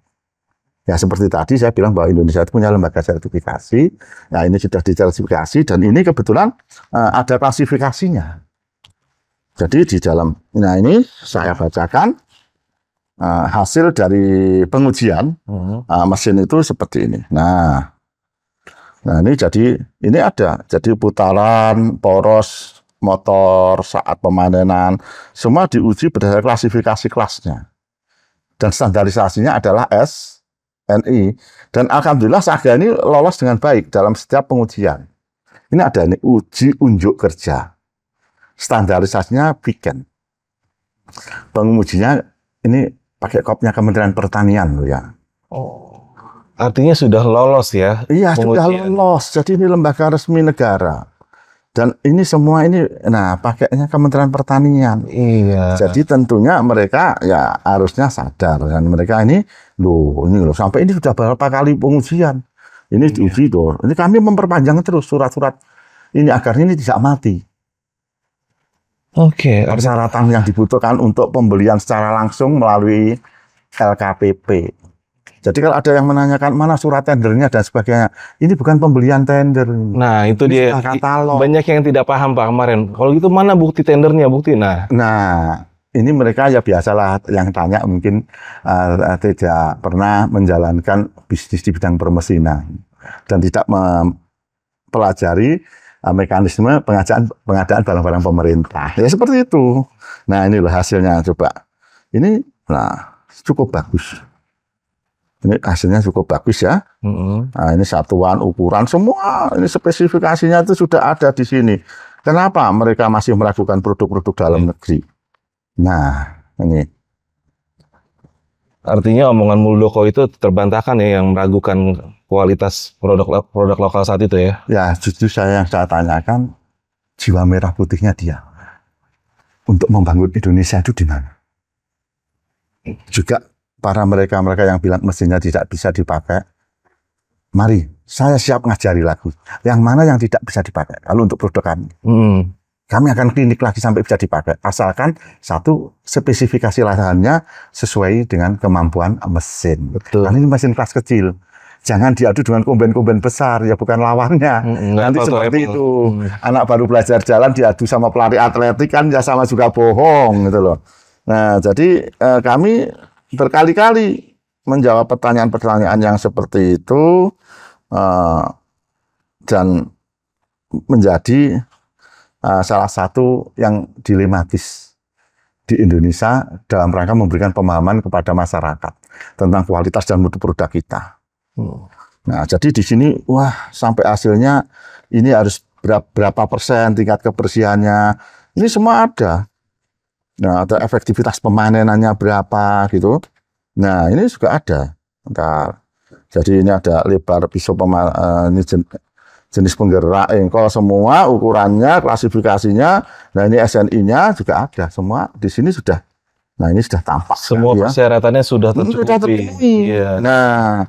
Speaker 1: Ya seperti tadi saya bilang bahwa Indonesia itu punya lembaga sertifikasi, nah ini sudah disertifikasi dan ini kebetulan ada klasifikasinya. Jadi di dalam, nah ini saya bacakan hasil dari pengujian mesin itu seperti ini. Nah ini jadi ini ada, jadi putaran, poros, motor, saat pemanenan, semua diuji berdasarkan klasifikasi kelasnya. Dan standarisasinya adalah SNI. Dan alhamdulillah Saga ini lolos dengan baik dalam setiap pengujian. Ini ada ini uji unjuk kerja. Standarisasinya Biken. Pengujinya ini pakai kopnya Kementerian Pertanian loh ya.
Speaker 2: Oh, artinya sudah lolos ya?
Speaker 1: Iya, sudah lolos. Jadi ini lembaga resmi negara. Dan ini semua ini, nah pakainya Kementerian Pertanian.
Speaker 2: Iya.
Speaker 1: Jadi tentunya mereka ya harusnya sadar. Dan mereka ini loh sampai ini sudah berapa kali pengujian. Ini diuji loh. Ini kami memperpanjang terus surat-surat ini agar ini tidak mati.
Speaker 2: Oke.
Speaker 1: Persyaratan yang dibutuhkan untuk pembelian secara langsung melalui LKPP. Jadi kalau ada yang menanyakan mana surat tendernya dan sebagainya, ini bukan pembelian tender.
Speaker 2: Nah itu
Speaker 1: ini
Speaker 2: dia.
Speaker 1: Katalog.
Speaker 2: Banyak yang tidak paham Pak kemarin. Kalau gitu mana bukti tendernya, bukti? Nah
Speaker 1: ini mereka ya biasalah yang tanya mungkin tidak pernah menjalankan bisnis di bidang permesinan dan tidak mempelajari mekanisme pengadaan barang-barang pemerintah. Ya seperti itu. Nah ini loh hasilnya coba. Ini cukup bagus. Ini hasilnya cukup bagus ya. Nah ini satuan ukuran semua. Ini spesifikasinya itu sudah ada di sini. Kenapa mereka masih meragukan produk-produk dalam negeri? Nah ini.
Speaker 2: Artinya omongan Muldoko itu terbantahkan ya yang meragukan kualitas produk lokal saat itu ya? Ya,
Speaker 1: justru yang saya tanyakan jiwa merah putihnya dia untuk membangun Indonesia itu di mana? Juga para mereka yang bilang mesinnya tidak bisa dipakai, mari saya siap ngajari lagi. Yang mana yang tidak bisa dipakai kalau untuk produk kami. Kami akan klinik lagi sampai bisa dipakai. Asalkan satu spesifikasi lahannya sesuai dengan kemampuan mesin.
Speaker 2: Betul.
Speaker 1: Karena ini mesin kelas kecil. Jangan diadu dengan komben-komben besar, ya bukan lawannya. Nanti seperti itu. Anak baru belajar jalan diadu sama pelari atletik kan ya sama juga bohong gitu loh. Nah, jadi kami berkali-kali menjawab pertanyaan-pertanyaan yang seperti itu dan menjadi salah satu yang dilematis di Indonesia dalam rangka memberikan pemahaman kepada masyarakat tentang kualitas dan mutu produk kita. Nah, jadi di sini wah sampai hasilnya ini harus berapa persen tingkat kebersihannya. Ini semua ada. Nah, ada efektivitas pemanenannya berapa gitu. Nah, ini juga ada. Bentar. Jadi ini ada lebar pisau ini jenis penggerak engkol semua, ukurannya, klasifikasinya, nah ini SNI-nya juga ada semua di sini sudah. Nah ini sudah tampak.
Speaker 2: Semua persyaratannya sudah terpenuhi.
Speaker 1: Yeah. Nah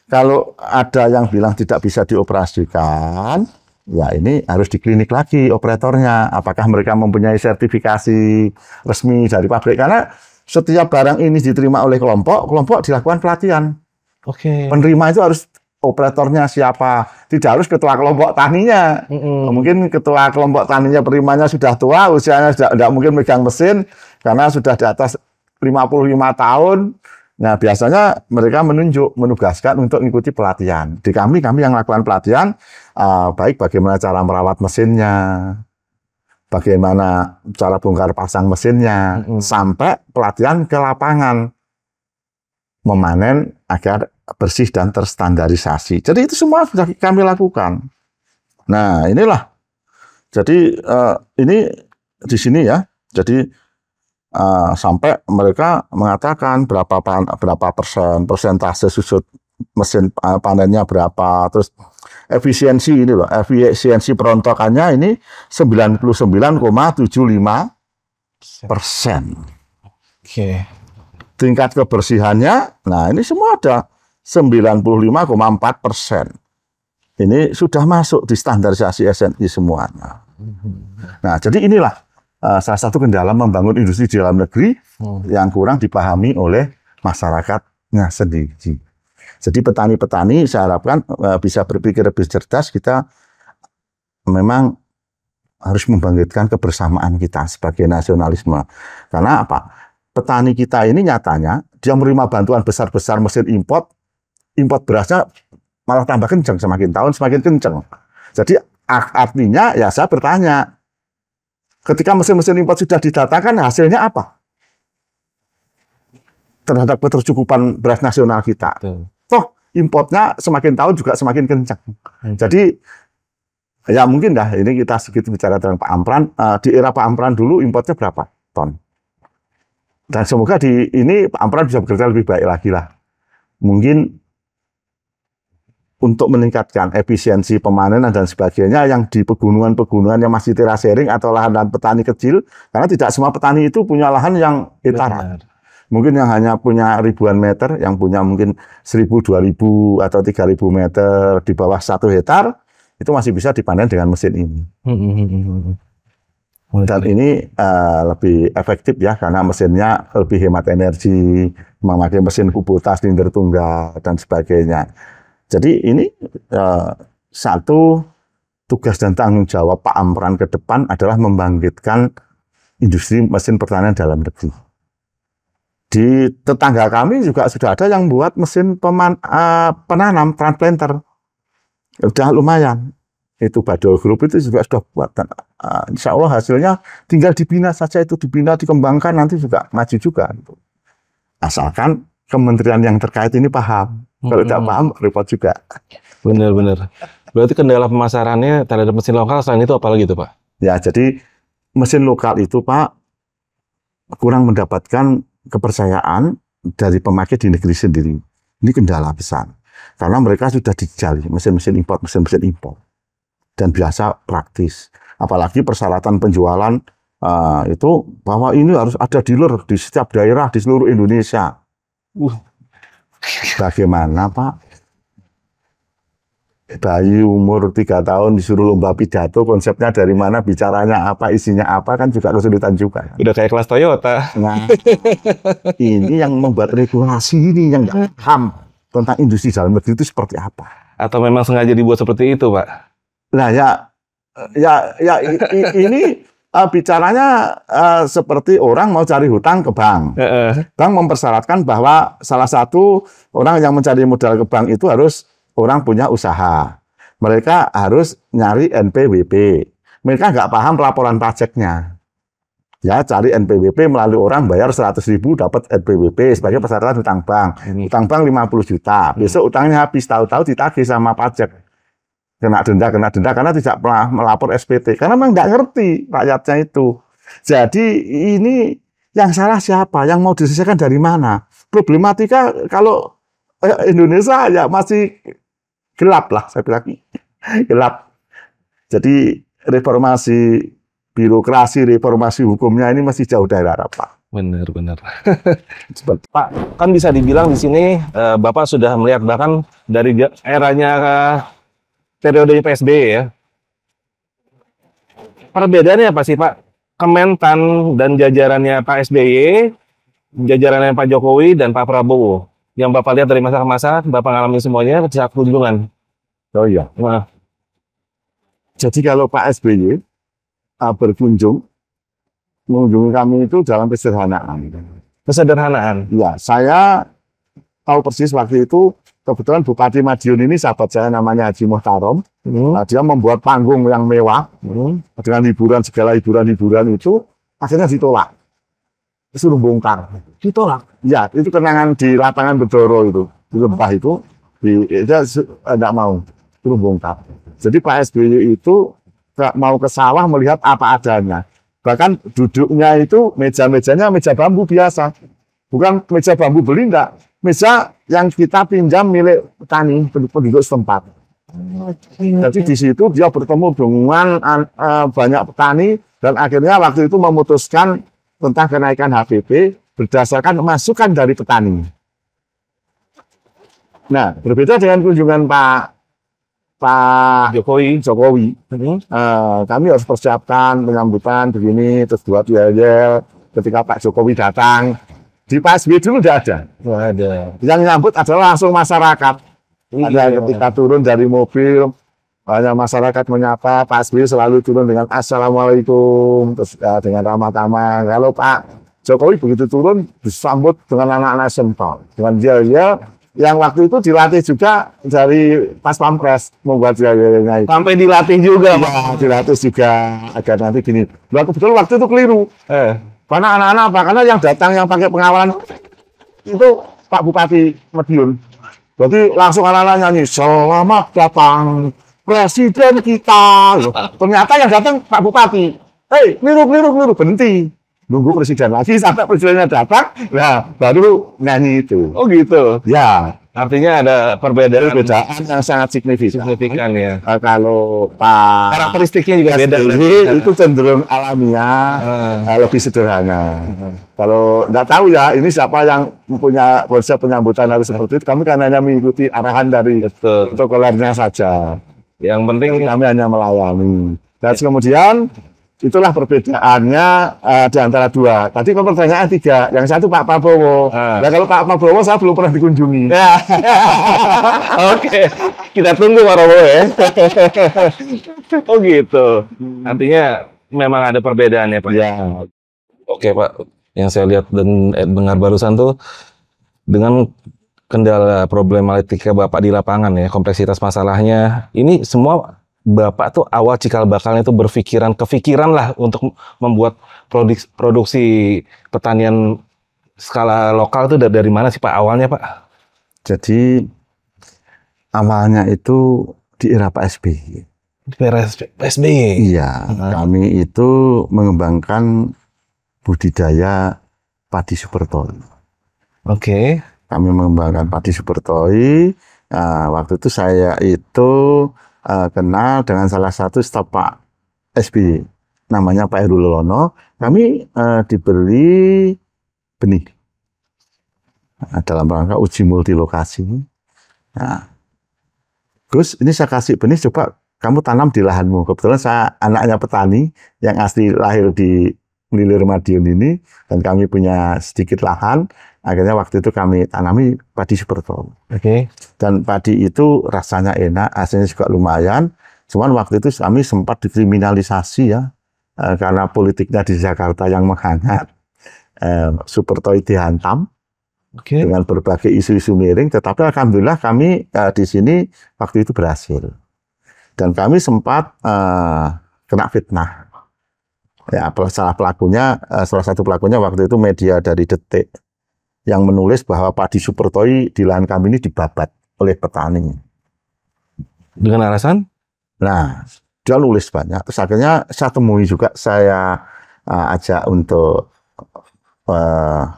Speaker 1: kalau ada yang bilang tidak bisa dioperasikan, ya ini harus di klinik lagi operatornya. Apakah mereka mempunyai sertifikasi resmi dari pabrik? Karena setiap barang ini diterima oleh kelompok dilakukan pelatihan. Penerima itu harus operatornya siapa, tidak harus ketua kelompok taninya. Mungkin ketua kelompok taninya penerimanya sudah tua, usianya sudah tidak mungkin megang mesin karena sudah di atas 55 tahun. Nah biasanya mereka menugaskan untuk mengikuti pelatihan. Di kami yang melakukan pelatihan, baik bagaimana cara merawat mesinnya, bagaimana cara bongkar pasang mesinnya, sampai pelatihan ke lapangan memanen agar bersih dan terstandarisasi. Jadi itu semua sudah kami lakukan. Nah inilah. Jadi ini di sini ya. Jadi sampai mereka mengatakan berapa persentase susut mesin panennya berapa. Terus efisiensi ini loh. Efisiensi perontokannya ini 99,75%. Tingkat kebersihannya, nah ini semua ada 95,4%. Ini sudah masuk di standarisasi SNI semuanya. Nah, jadi inilah salah satu kendala membangun industri di dalam negeri yang kurang dipahami oleh masyarakatnya sendiri. Jadi petani-petani saya harapkan bisa berpikir lebih cerdas. Kita memang harus membangkitkan kebersamaan kita sebagai nasionalisme. Karena apa? Petani kita ini nyatanya dia menerima bantuan besar-besar mesin import berasnya malah tambah kencang, semakin tahun semakin kencang. Jadi artinya ya saya bertanya, ketika mesin-mesin import sudah didatangkan, hasilnya apa terhadap ketercukupan beras nasional kita? Toh importnya semakin tahun juga semakin kencang. Jadi ya mungkin dah ini kita sedikit bicara tentang Pak Ampran. Di era Pak Ampran dulu importnya berapa ton? Dan semoga di ini Pak Ampran bisa bekerja lebih baik lagi lah. Mungkin untuk meningkatkan efisiensi pemanenan dan sebagainya yang di pegunungan-pegunungan yang masih terasering atau lahan petani kecil, karena tidak semua petani itu punya lahan yang hektaran. Mungkin yang hanya punya ribuan meter, yang punya mungkin 1.000, 2.000 atau 3.000 meter di bawah 1 hektar, itu masih bisa dipanen dengan mesin ini. Dan ini lebih efektif ya, karena mesinnya lebih hemat energi, memakai mesin Kubota silinder tunggal dan sebagainya. Jadi ini satu tugas dan tanggung jawab Pak Ampran ke depan adalah membangkitkan industri mesin pertanian dalam negeri. Di tetangga kami juga sudah ada yang buat mesin penanam transplanter. Udah lumayan. Itu Badol Group itu juga sudah buat. Dan, insya Allah hasilnya tinggal dibina saja, itu dibina, dikembangkan, nanti juga maju juga. Asalkan kementerian yang terkait ini paham. Kalau tidak paham, repot juga.
Speaker 2: Benar-benar. Berarti kendala pemasarannya terhadap mesin lokal selain itu apa lagi tuh Pak?
Speaker 1: Ya, jadi mesin lokal itu Pak kurang mendapatkan kepercayaan dari pemakai di negeri sendiri. Ini kendala besar. Karena mereka sudah dijali mesin-mesin impor. Dan biasa praktis. Apalagi persyaratan penjualan itu bahwa ini harus ada dealer di setiap daerah di seluruh Indonesia. Bagaimana Pak? Bayi umur 3 tahun disuruh lomba pidato, konsepnya dari mana, bicaranya apa, isinya apa, kan juga kesulitan juga.
Speaker 2: Udah kayak kelas Toyota.
Speaker 1: Nah, ini yang membuat regulasi ini yang nggak paham tentang industri dalam negeri itu seperti apa.
Speaker 2: Atau memang sengaja dibuat seperti itu Pak?
Speaker 1: Nah ini bicaranya seperti orang mau cari hutang ke bank. Bank mempersyaratkan bahwa salah satu orang yang mencari modal ke bank itu harus orang punya usaha. Mereka harus nyari NPWP. Mereka nggak paham laporan pajaknya. Ya, cari NPWP melalui orang bayar 100.000 dapat NPWP sebagai persyaratan hutang bank. Hutang bank 50 juta. Besok utangnya habis, tahu-tahu ditagih sama pajak. Kena denda karena tidak pernah melapor SPT. Karena memang nggak ngerti rakyatnya itu. Jadi ini yang salah siapa? Yang mau diselesaikan dari mana? Problematika kalau Indonesia ya masih gelap lah, saya bilang. Gelap. Jadi reformasi birokrasi, reformasi hukumnya ini masih jauh dari arah Pak.
Speaker 2: Benar. Pak, kan bisa dibilang di sini Bapak sudah melihat bahkan dari eranya periodenya PSBY ya. Perbedaannya apa sih Pak? Kementan dan jajarannya Pak SBY, jajarannya Pak Jokowi dan Pak Prabowo. Yang Bapak lihat dari masa ke masa, Bapak ngalamin semuanya saat kunjungan.
Speaker 1: Oh iya.
Speaker 2: Nah.
Speaker 1: Jadi kalau Pak SBY mengunjungi kami itu dalam kesederhanaan.
Speaker 2: Kesederhanaan?
Speaker 1: Ya, saya tahu persis waktu itu. Kebetulan Bupati Madiun ini sahabat saya namanya Haji Muhtarom. Nah, dia membuat panggung yang mewah dengan hiburan, segala hiburan itu akhirnya ditolak. Disuruh bongkar. Ditolak. Ya, itu kenangan di lapangan Bedoro itu, di lembah itu, dia tidak mau, suruh bongkar. Jadi Pak SBY itu mau ke sawah melihat apa adanya. Bahkan duduknya itu meja-mejanya meja bambu biasa, bukan meja bambu beli enggak. Meja yang kita pinjam milik petani, penduduk setempat. Jadi di situ dia bertemu dengan banyak petani dan akhirnya waktu itu memutuskan tentang kenaikan HPP berdasarkan masukan dari petani. Nah, berbeda dengan kunjungan Pak Pak Jokowi. Kami harus persiapkan penyambutan begini, terus buat yel-yel ketika Pak Jokowi datang. Di Pak SBY dulu tidak ada.
Speaker 2: Nggak ada.
Speaker 1: Yang nyambut adalah langsung masyarakat. Ada ketika turun dari mobil, banyak masyarakat menyapa. Pak SBY selalu turun dengan Assalamualaikum, terus dengan ramah-tamah. Kalau Pak Jokowi begitu turun, disambut dengan anak-anak sempol, dengan yel-yel. Yang waktu itu dilatih juga dari Pas Pampres membuat yel-yelnya itu.
Speaker 2: Sampai dilatih juga, Pak.
Speaker 1: Ya, dilatih juga agar nanti gini. Nah, kebetulan waktu itu keliru. Karena anak-anak apa? Karena yang datang yang pakai pengawalan itu Pak Bupati Madiun. Jadi langsung anak-anak nyanyi, selamat datang Presiden kita. Loh, ternyata yang datang Pak Bupati. Hei, keliru, berhenti. Nunggu presiden lagi sampai presidennya datang, nah baru nyanyi itu.
Speaker 2: Oh gitu.
Speaker 1: Ya,
Speaker 2: Artinya ada perbedaan
Speaker 1: yang sangat signifikan.
Speaker 2: ya.
Speaker 1: Kalau Pak
Speaker 2: Karakteristiknya juga beda.
Speaker 1: itu cenderung alamiah, lebih sederhana. Kalau nggak tahu ya, ini siapa yang punya konsep penyambutan harus seperti itu, kami kan hanya mengikuti arahan dari protokolernya saja.
Speaker 2: Yang penting
Speaker 1: Kami hanya melayani. Dan kemudian itulah perbedaannya di antara dua. Tadi kalau pertanyaan tiga, yang satu Pak Prabowo. Nah kalau Pak Prabowo saya belum pernah dikunjungi.
Speaker 2: Oke, kita tunggu Pak Prabowo ya. Oh gitu. Artinya memang ada perbedaannya Pak.
Speaker 1: Ya.
Speaker 2: Oke Pak, yang saya lihat dan dengar barusan tuh dengan kendala problematika Bapak di lapangan ya, kompleksitas masalahnya, ini semua Bapak tuh awal cikal bakalnya tuh kefikiran lah untuk membuat produksi pertanian skala lokal tuh dari mana sih Pak awalnya Pak?
Speaker 1: Jadi awalnya itu di era Pak SBY.
Speaker 2: PSBY?
Speaker 1: Iya, kami itu mengembangkan budidaya padi supertoy.
Speaker 2: Oke.
Speaker 1: Kami mengembangkan padi supertoy. Waktu itu saya itu kenal dengan salah satu staf Pak SBY, namanya Pak Heru Lelono. Kami diberi benih dalam rangka uji multilokasi. Nah, Gus, ini saya kasih benih, coba kamu tanam di lahanmu. Kebetulan saya anaknya petani yang asli lahir di Lilir Madiun ini, dan kami punya sedikit lahan. Akhirnya waktu itu kami tanami padi supertoy.
Speaker 2: Oke.
Speaker 1: Dan padi itu rasanya enak, hasilnya juga lumayan. Cuman waktu itu kami sempat dikriminalisasi ya, karena politiknya di Jakarta yang menghangat. Supertoy dihantam dengan berbagai isu-isu miring. Tetapi alhamdulillah kami di sini waktu itu berhasil. Dan kami sempat kena fitnah. Ya, salah satu pelakunya waktu itu media dari Detik yang menulis bahwa padi supertoy di lahan kami ini dibabat oleh petani.
Speaker 2: Dengan alasan?
Speaker 1: Nah, dia nulis banyak. Terus akhirnya saya temui juga, saya ajak untuk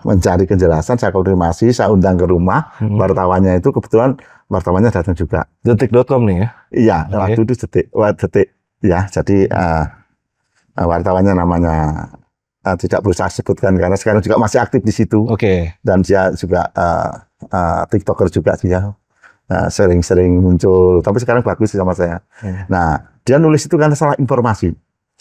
Speaker 1: mencari kejelasan, saya konfirmasi, saya undang ke rumah wartawannya itu, kebetulan wartawannya datang juga.
Speaker 2: Detik.com nih ya?
Speaker 1: Iya, waktu itu Detik. Ya, jadi wartawannya namanya tidak perlu saya sebutkan karena sekarang juga masih aktif di situ. Dan dia juga TikToker juga dia. Sering-sering muncul, tapi sekarang bagus sama saya. Nah, dia nulis itu karena salah informasi.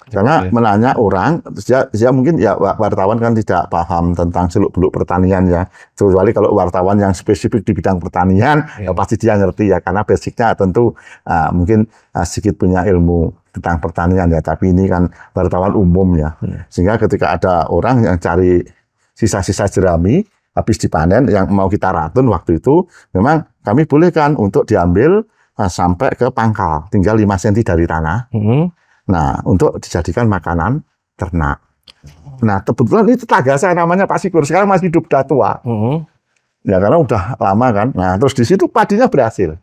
Speaker 1: Karena menanya orang, terus dia mungkin ya wartawan kan tidak paham tentang seluk-beluk pertanian ya. Kecuali kalau wartawan yang spesifik di bidang pertanian, ya pasti dia ngerti ya. Karena basicnya tentu mungkin sedikit punya ilmu tentang pertanian ya. Tapi ini kan wartawan umum ya. Sehingga ketika ada orang yang cari sisa-sisa jerami, habis dipanen yang mau kita ratun waktu itu, memang kami bolehkan untuk diambil sampai ke pangkal, tinggal 5 cm dari tanah. Nah, untuk dijadikan makanan ternak. Nah, kebetulan itu tetangga saya namanya Pak Sikur, sekarang masih hidup, udah tua. Ya, karena udah lama kan. Nah, terus di situ padinya berhasil.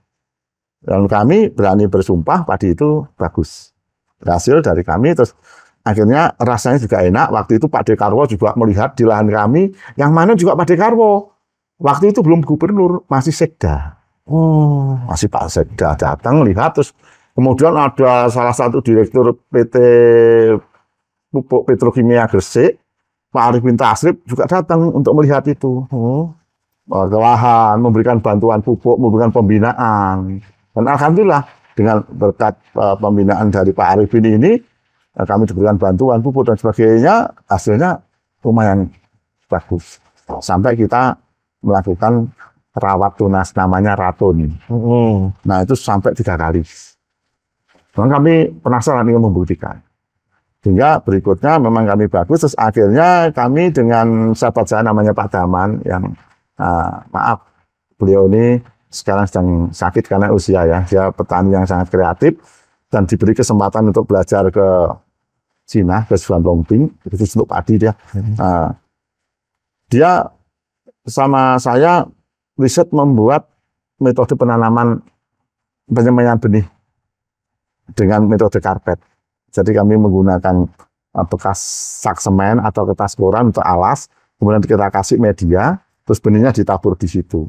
Speaker 1: Dan kami berani bersumpah padi itu bagus. Berhasil dari kami, terus akhirnya rasanya juga enak. Waktu itu Pak Dekarwo juga melihat di lahan kami, yang mana juga Pak Dekarwo. Waktu itu belum gubernur, masih sekda. Masih Pak Sekda datang, lihat, terus kemudian ada salah satu direktur PT Pupuk Petrokimia Gresik, Pak Arifin Tasrif juga datang untuk melihat itu. Ke lahan, memberikan bantuan pupuk, memberikan pembinaan. Dan alhamdulillah dengan berkat pembinaan dari Pak Arifin ini, kami diberikan bantuan pupuk dan sebagainya, hasilnya lumayan bagus. Sampai kita melakukan rawat tunas namanya ratun. Nah itu sampai 3 kali. Memang kami penasaran ingin membuktikan. Sehingga berikutnya memang kami bagus, terus akhirnya kami dengan sahabat saya namanya Pak Daman, yang maaf, beliau ini sekarang sedang sakit karena usia ya, dia petani yang sangat kreatif, dan diberi kesempatan untuk belajar ke Cina, ke Longping, itu untuk padi dia. Dia sama saya riset membuat metode penanaman penyemaian benih dengan metode karpet. Jadi kami menggunakan bekas sak semen atau kertas koran untuk alas, kemudian kita kasih media, terus benihnya ditabur di situ.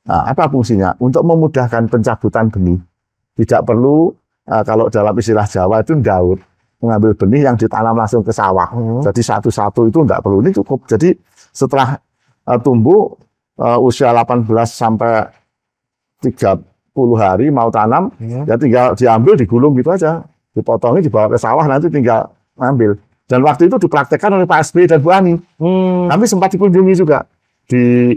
Speaker 1: Nah, apa fungsinya? Untuk memudahkan pencabutan benih. Tidak perlu, kalau dalam istilah Jawa itu daur, mengambil benih yang ditanam langsung ke sawah. Jadi satu-satu itu enggak perlu, ini cukup. Jadi setelah tumbuh, usia 18 sampai 30 hari mau tanam, ya tinggal diambil, digulung gitu aja. Dipotongi, dibawa ke sawah, nanti tinggal ambil. Dan waktu itu dipraktekkan oleh Pak SBY dan Bu Ani. Kami sempat dikunjungi juga di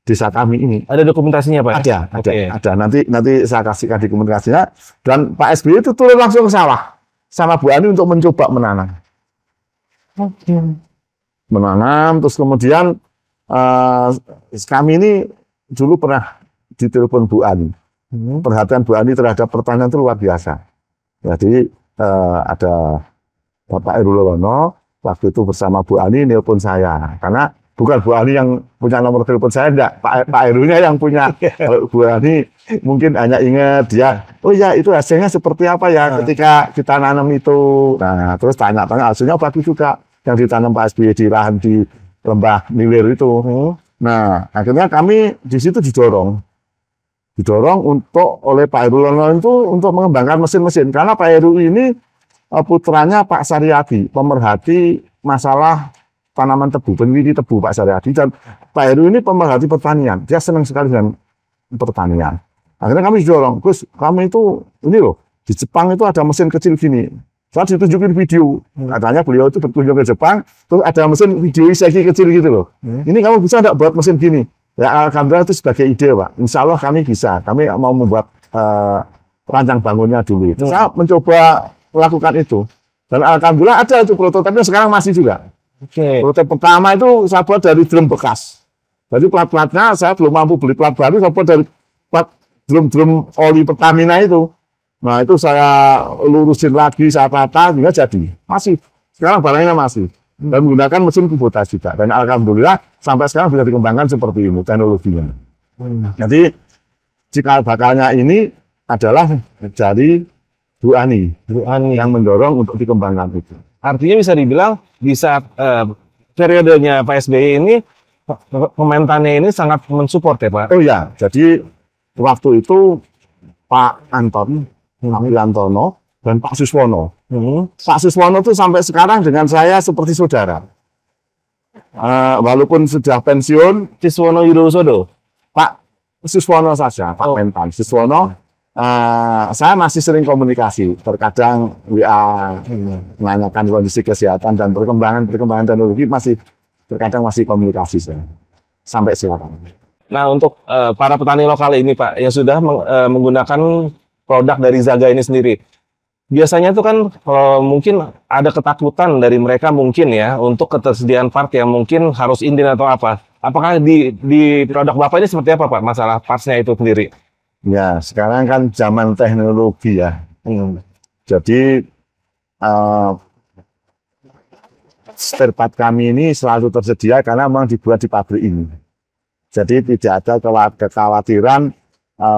Speaker 1: desa kami ini.
Speaker 2: Ada dokumentasinya Pak?
Speaker 1: Ada. Nanti saya kasihkan dokumentasinya. Dan Pak SBY itu turun langsung ke sawah sama Bu Ani untuk mencoba menanam. Menanam, terus kemudian kami ini dulu pernah ditelepon Bu Ani. Perhatian Bu Ani terhadap pertanian itu luar biasa. Jadi ada Bapak Heru Lono waktu itu bersama Bu Ani nelpon saya, karena bukan Bu Ani yang punya nomor telepon saya, enggak, Pak Herunya yang punya. Bu Ani mungkin hanya ingat dia, oh ya itu hasilnya seperti apa ya ketika kita nanam itu. Nah terus tanya-tanya, hasilnya bagus juga yang ditanam Pak SBY di lahan di Lembah Nilir itu. Nah akhirnya kami di situ didorong untuk oleh Pak Heru Lono itu untuk mengembangkan mesin-mesin, karena Pak Heru ini putranya Pak Saryadi, pemerhati masalah tanaman tebu, peneliti tebu Pak Saryadi, dan Pak Heru ini pemerhati pertanian, dia senang sekali dengan pertanian. Akhirnya kami didorong, Gus, kami itu ini loh, di Jepang itu ada mesin kecil gini. Saya ditunjukin video, katanya beliau itu berkunjung ke Jepang, terus ada mesin video segi kecil gitu loh. Ini kamu bisa enggak buat mesin gini? Ya alhamdulillah itu sebagai ide Pak. Insya Allah kami bisa. Kami mau membuat rancang bangunnya dulu. Saya mencoba melakukan itu. Dan alhamdulillah ada itu prototipnya, sekarang masih juga. Prototip pertama itu saya buat dari drum bekas. Jadi plat-platnya saya belum mampu beli plat baru, saya buat dari plat drum-drum oli Pertamina itu. Nah itu saya lurusin lagi, saya tata, hingga jadi. Masih. Sekarang barangnya masih. Dan menggunakan mesin Kubota juga. Dan alhamdulillah sampai sekarang bisa dikembangkan seperti ini teknologinya. Jadi cikal bakalnya ini adalah dari Bu Ani yang mendorong untuk dikembangkan itu.
Speaker 2: Artinya bisa dibilang di saat periodenya Pak SBY ini Kementannya ini sangat mensupport ya Pak?
Speaker 1: Oh ya, jadi waktu itu Pak Anton, Antono, dan Pak Suswono. Pak Suswono itu sampai sekarang dengan saya seperti saudara. Walaupun sudah pensiun,
Speaker 2: Suswono Yudosodo?
Speaker 1: Pak Suswono saja, Pak Mentan. Suswono, saya masih sering komunikasi. Terkadang WA menanyakan kondisi kesehatan dan perkembangan teknologi, terkadang masih komunikasi saya. Sampai sekarang.
Speaker 2: Nah, untuk para petani lokal ini Pak, yang sudah menggunakan produk dari Zaga ini sendiri, biasanya tuh kan kalau mungkin ada ketakutan dari mereka mungkin ya untuk ketersediaan part yang mungkin harus inden atau apa. Apakah di produk Bapak ini seperti apa Pak masalah partsnya itu sendiri?
Speaker 1: Ya, sekarang kan zaman teknologi ya. Jadi spare part kami ini selalu tersedia karena memang dibuat di pabrik ini. Jadi tidak ada kekhawatiran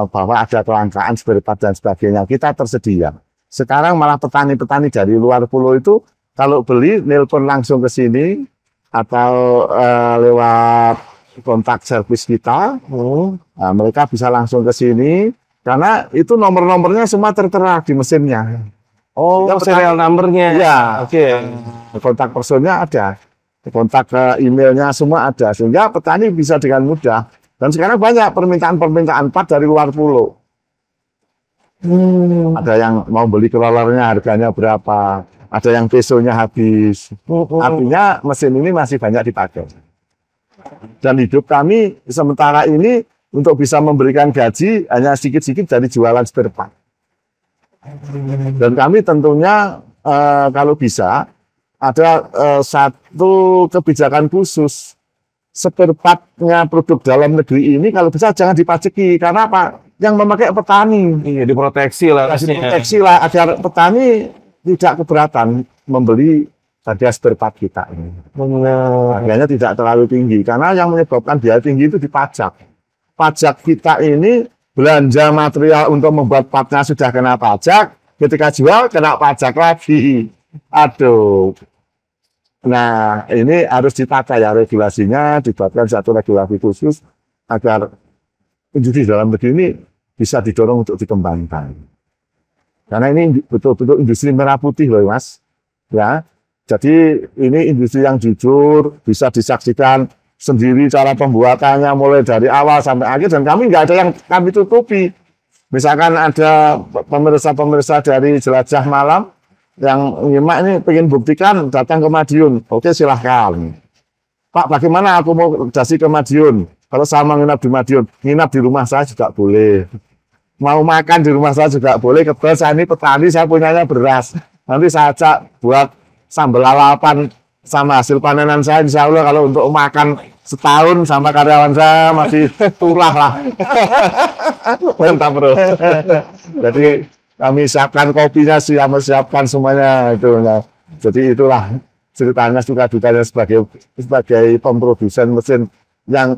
Speaker 1: bahwa ada kelangkaan spare part dan sebagainya. Kita tersedia. Sekarang malah petani-petani dari luar pulau itu kalau beli nelpon langsung ke sini atau lewat kontak servis kita, mereka bisa langsung ke sini karena itu nomor-nomornya semua tertera di mesinnya.
Speaker 2: Oh, serial numbernya.
Speaker 1: Iya.
Speaker 2: Oke.
Speaker 1: Kontak personnya ada, kontak emailnya semua ada, sehingga petani bisa dengan mudah. Dan sekarang banyak permintaan part dari luar pulau. Ada yang mau beli crawlernya harganya berapa, ada yang pesonya habis. Artinya mesin ini masih banyak dipakai. Dan hidup kami sementara ini untuk bisa memberikan gaji hanya sedikit-sedikit dari jualan spare part. Dan kami tentunya kalau bisa ada satu kebijakan khusus, spare part-nya produk dalam negeri ini kalau bisa jangan dipajaki. Karena apa? Yang memakai petani.
Speaker 2: Iya, diproteksi lah.
Speaker 1: Diproteksi lah agar petani tidak keberatan membeli harga spare part kita ini. Harganya tidak terlalu tinggi karena yang menyebabkan biaya tinggi itu di pajak. Pajak kita ini belanja material untuk membuat partnya sudah kena pajak, ketika jual kena pajak lagi. Aduh. Nah, ini harus ditata ya regulasinya, dibuatkan satu regulasi khusus agar industri dalam negeri ini bisa didorong untuk dikembangkan. Karena ini betul-betul industri merah putih loh, Mas. Ya. Jadi ini industri yang jujur, bisa disaksikan sendiri cara pembuatannya mulai dari awal sampai akhir, dan kami nggak ada yang kami tutupi. Misalkan ada pemirsa-pemirsa dari Jelajah Malam yang nyimak ini pengen buktikan datang ke Madiun, oke silahkan. Pak, bagaimana aku mau dasi ke Madiun? Kalau sama nginap di Madiun, nginap di rumah saya juga boleh. Mau makan di rumah saya juga boleh. Kebetulan saya ini petani, saya punyanya beras. Nanti saya ajak buat sambal lalapan sama hasil panenan saya, insya Allah kalau untuk makan setahun sama karyawan saya masih turah lah. Mantap bro. Jadi kami siapkan kopinya, siapkan semuanya itu. Nah, jadi itulah ceritanya suka dukanya sebagai pemprodusen mesin yang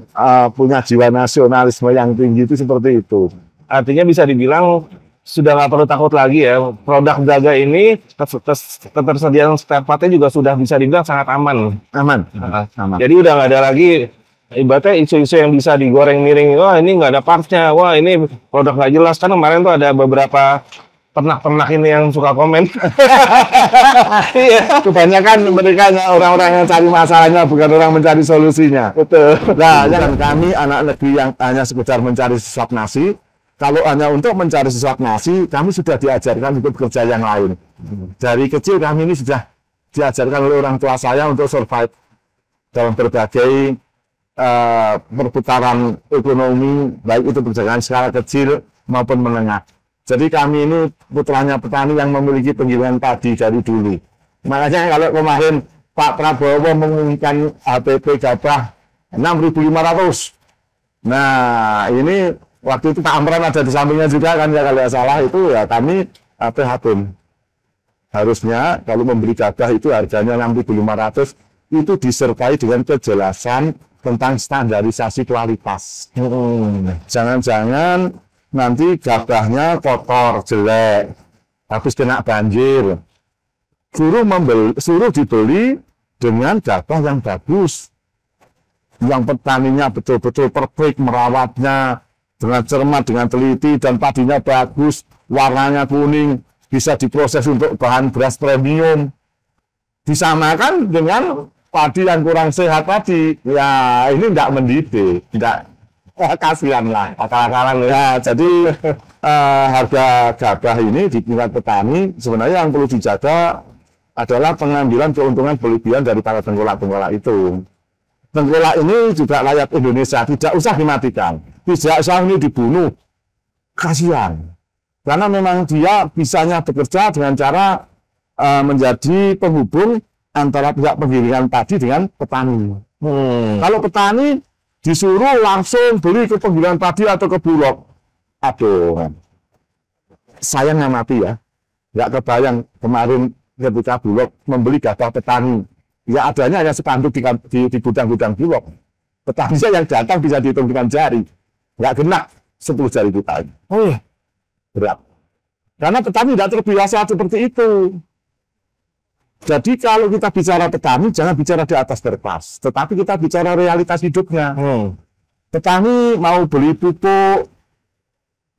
Speaker 1: punya jiwa nasionalisme yang tinggi itu seperti itu.
Speaker 2: Artinya bisa dibilang sudah nggak perlu takut lagi ya, produk Braga ini ketersediaan spare part-nya juga sudah bisa dibilang sangat aman.
Speaker 1: Aman.
Speaker 2: Jadi udah nggak ada lagi ibaratnya isu-isu yang bisa digoreng miring, wah ini nggak ada partsnya, wah ini produk nggak jelas. Kan kemarin tuh ada beberapa ternak-ternak ini yang suka komen. Iya.
Speaker 1: Kebanyakan mereka orang-orang yang cari masalahnya, bukan orang mencari solusinya.
Speaker 2: Betul.
Speaker 1: Nah, dan kami anak negeri yang hanya sekedar mencari sesuap nasi, kalau hanya untuk mencari sesuap nasi, kami sudah diajarkan untuk bekerja yang lain. Dari kecil kami ini sudah diajarkan oleh orang tua saya untuk survive dalam berbagai perputaran ekonomi, baik itu perjalanan skala kecil maupun menengah. Jadi kami ini putranya petani yang memiliki penggilingan padi dari dulu. Makanya kalau kemarin Pak Prabowo mengumumkan HPP gabah 6.500. Nah, ini waktu itu Pak Amran ada di sampingnya juga kan ya, kalau tidak salah itu ya kami prihatin. Harusnya kalau membeli gabah itu harganya 6.500 itu disertai dengan kejelasan tentang standarisasi kualitas. Jangan-jangan nanti gabahnya kotor, jelek, habis kena banjir. Suruh dibeli dengan gabah yang bagus. Yang petaninya betul-betul perfect, merawatnya dengan cermat, dengan teliti, dan padinya bagus, warnanya kuning, bisa diproses untuk bahan beras premium. Disamakan dengan padi yang kurang sehat tadi. Ya, ini tidak mendidik, tidak. Kasihan lah, akal-akalan ya. Jadi harga gabah ini di tingkat petani sebenarnya yang perlu dijaga adalah pengambilan keuntungan berlebihan dari para tengkulak-tengkulak itu. Tengkulak ini juga rakyat Indonesia, tidak usah dimatikan, tidak usah ini dibunuh. Kasihan, karena memang dia bisanya bekerja dengan cara menjadi penghubung antara pihak penggilingan padi dengan petani. Kalau petani disuruh langsung beli ke penggilingan padi atau ke Bulog, aduh, sayangnya mati ya. Nggak kebayang kemarin ketika Bulog membeli gabah petani, ya adanya hanya spanduk di gudang-gudang Bulog. Petani yang datang bisa dihitung dengan jari, nggak genap 10 jari kita. Berat. Karena petani tidak terbiasa seperti itu. Jadi kalau kita bicara petani, jangan bicara di atas kertas, tetapi kita bicara realitas hidupnya. Petani mau beli pupuk,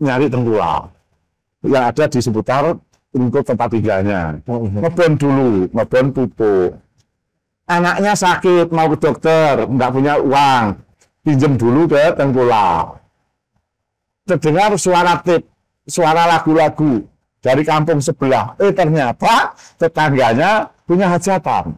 Speaker 1: nyari tengkulak yang ada di seputar lingkup tempat tinggalnya. Ngebon dulu, ngebon pupuk. Anaknya sakit, mau ke dokter, nggak punya uang, pinjam dulu ke tengkulak. Terdengar suara tip, suara lagu-lagu dari kampung sebelah. Ternyata tetangganya punya hajatan.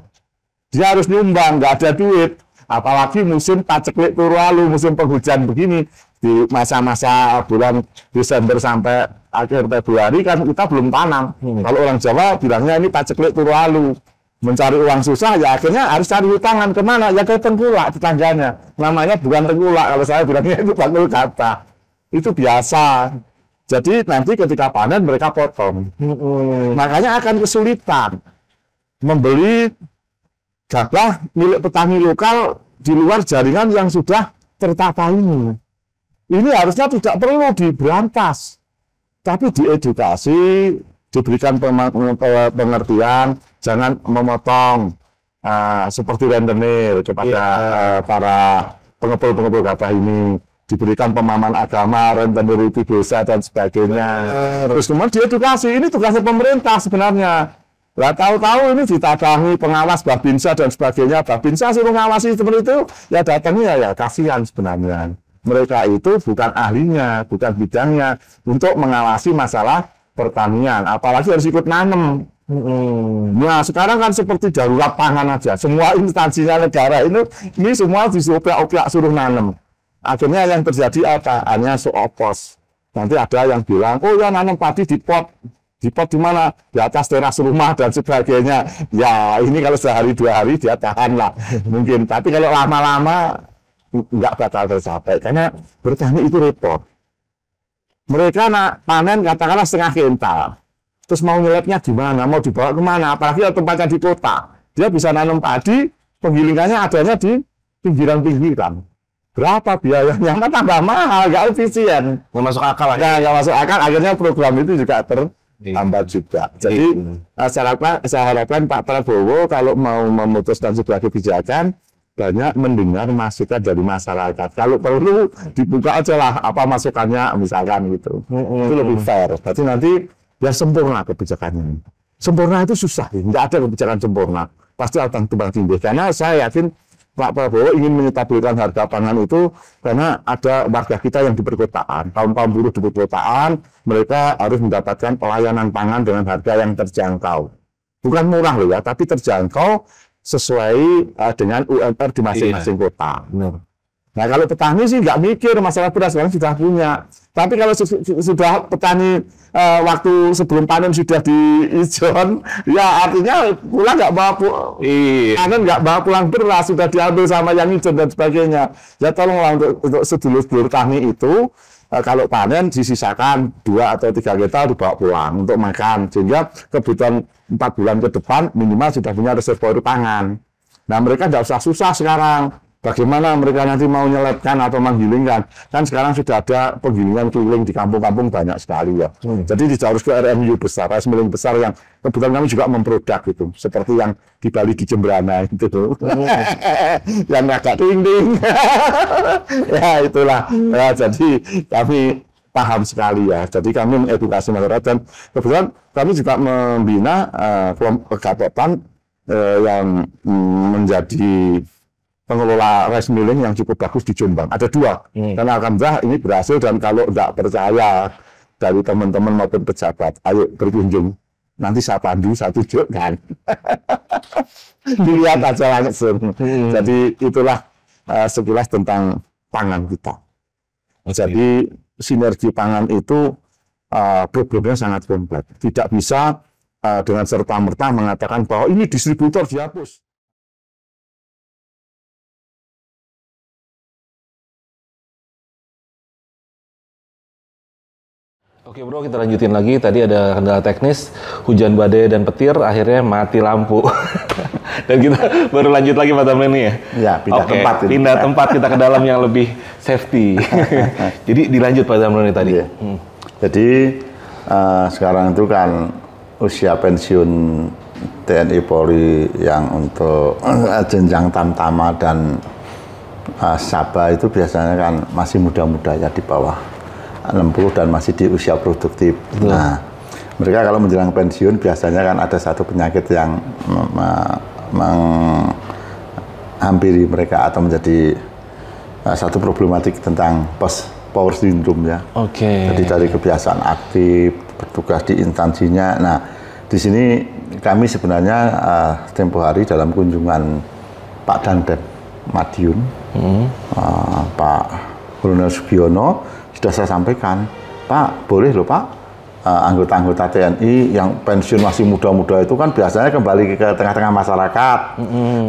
Speaker 1: Dia harus nyumbang, nggak ada duit. Apalagi musim paceklik turu lalu, musim penghujan begini. Di masa-masa bulan Desember sampai akhir Februari kan kita belum tanam. Kalau orang Jawa bilangnya ini paceklik turu lalu. Mencari uang susah, ya akhirnya harus cari hutangan. Kemana? Ya ke tengkulak tetangganya. Namanya bukan tengkulak, kalau saya bilangnya itu bangkul kata. Itu biasa. Jadi nanti ketika panen mereka potong. Makanya akan kesulitan membeli gabah milik petani lokal di luar jaringan yang sudah tertata ini. Ini harusnya tidak perlu diberantas, tapi diedukasi, diberikan pengertian, jangan memotong seperti rentenir kepada para pengepul-pengepul gabah ini. Diberikan pemahaman agama, rentenir itu dosa dan sebagainya. Terus kemudian diedukasi, ini tugasnya pemerintah sebenarnya. Lah tahu-tahu ini ditadangi pengawas Babinsa dan sebagainya. Babinsa suruh ngawasi seperti itu, ya datangnya ya kasihan sebenarnya. Mereka itu bukan ahlinya, bukan bidangnya untuk mengawasi masalah pertanian. Apalagi harus ikut nanam. Nah sekarang kan seperti darurat pangan aja. Semua instansinya negara ini semua disuruh-opiak suruh nanam. Akhirnya yang terjadi apa? Hanya seopos. Nanti ada yang bilang, oh ya nanam padi di pot. Di pot di mana? Di atas teras rumah dan sebagainya. Ya ini kalau sehari dua hari dia tahan lah. Mungkin. Tapi kalau lama-lama nggak bakal tercapai. Karena bertani itu repot. Mereka nak panen katakanlah setengah kintal. Terus mau nyelepnya gimana? Mau dibawa kemana? Apalagi kalau tempatnya di kota. Dia bisa nanam padi, penggilingannya adanya di pinggiran-pinggiran. Berapa biayanya? Kan tambah mahal, nggak efisien.
Speaker 2: Nggak masuk akal lah.
Speaker 1: Nggak masuk akal, akhirnya program itu juga terhambat juga. Jadi saya harapkan Pak Prabowo kalau mau memutuskan sebuah kebijakan, banyak mendengar masukan dari masyarakat. Kalau perlu dibuka aja lah apa masukannya misalkan gitu. Itu lebih fair. Berarti nanti biar sempurna kebijakannya. Sempurna itu susah, nggak ada kebijakan sempurna. Pasti akan tumbang tindih. Karena saya yakin Pak Prabowo ingin menstabilkan harga pangan itu karena ada warga kita yang di perkotaan, kaum buruh di perkotaan, mereka harus mendapatkan pelayanan pangan dengan harga yang terjangkau. Bukan murah loh ya, tapi terjangkau sesuai dengan UMR di masing-masing kota.
Speaker 2: Benar.
Speaker 1: Nah kalau petani sih nggak mikir masalah beras, sekarang sudah punya. Tapi kalau sudah petani waktu sebelum panen sudah diijon, ya artinya pulang nggak bawa panen nggak bawa pulang beras, sudah diambil sama yang ijon dan sebagainya. Ya tolonglah untuk sedulur-sedulur tani itu kalau panen disisakan 2 atau 3 kintal dibawa pulang untuk makan, sehingga kebutuhan 4 bulan ke depan minimal sudah punya reservoir pangan. Nah mereka nggak usah susah sekarang. Bagaimana mereka nanti mau nyelepkan atau menggilingkan? Kan sekarang sudah ada penggilingan keliling di kampung-kampung banyak sekali ya. Jadi tidak harus ke RMU besar, rice milling besar yang kebetulan kami juga memproduk itu. Seperti yang di Bali di Jembrana itu. Yang agak ting-ting. Ya itulah. Ya, jadi kami paham sekali ya. Jadi kami mengedukasi masyarakat dan kebetulan kami juga membina kelompok Gapetan yang menjadi pengelola rice milling yang cukup bagus di Jombang. Ada 2. Karena alhamdulillah ini berhasil dan kalau tidak percaya dari teman-teman maupun pejabat, ayo berkunjung. Nanti saya pandu, saya tunjukkan. Dilihat aja langsung. Jadi itulah sekilas tentang pangan kita. Jadi sinergi pangan itu problemnya sangat kompleks. Tidak bisa dengan serta-merta mengatakan bahwa ini distributor dihapus.
Speaker 2: Oke bro, kita lanjutin lagi. Tadi ada kendala teknis, hujan badai dan petir, akhirnya mati lampu. Dan kita baru lanjut lagi Pak Tamrin nih ya?
Speaker 1: Ya, pindah tempat.
Speaker 2: Pindah tempat kita ke dalam yang lebih safety. Jadi dilanjut Pak Tamrin tadi.
Speaker 6: Iya. Jadi sekarang itu kan usia pensiun TNI Polri yang untuk jenjang tamtama dan Saba itu biasanya kan masih muda-muda ya di bawah 60 dan masih di usia produktif. Nah, mereka kalau menjelang pensiun biasanya kan ada satu penyakit yang menghampiri mereka atau menjadi satu problematik tentang post power syndrome ya.
Speaker 2: Oke.
Speaker 6: Jadi dari kebiasaan aktif, bertugas di instansinya. Nah, di sini kami sebenarnya tempo hari dalam kunjungan Pak Dandim Madiun, Pak Kolonel Sugiono, sudah saya sampaikan, Pak, boleh loh Pak, anggota-anggota TNI yang pensiun masih muda-muda itu kan biasanya kembali ke tengah-tengah masyarakat.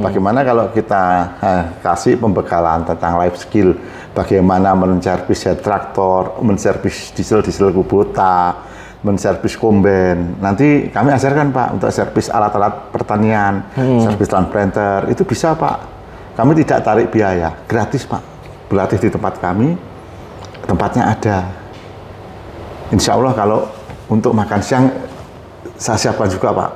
Speaker 6: Bagaimana kalau kita kasih pembekalan tentang life skill, bagaimana menservis head traktor, menservis diesel Kubota, menservis komben. Nanti kami ajarkan Pak untuk servis alat-alat pertanian, servis transplanter, itu bisa Pak. Kami tidak tarik biaya, gratis Pak. Berlatih di tempat kami, tempatnya ada. Insya Allah kalau untuk makan siang saya siapkan juga Pak.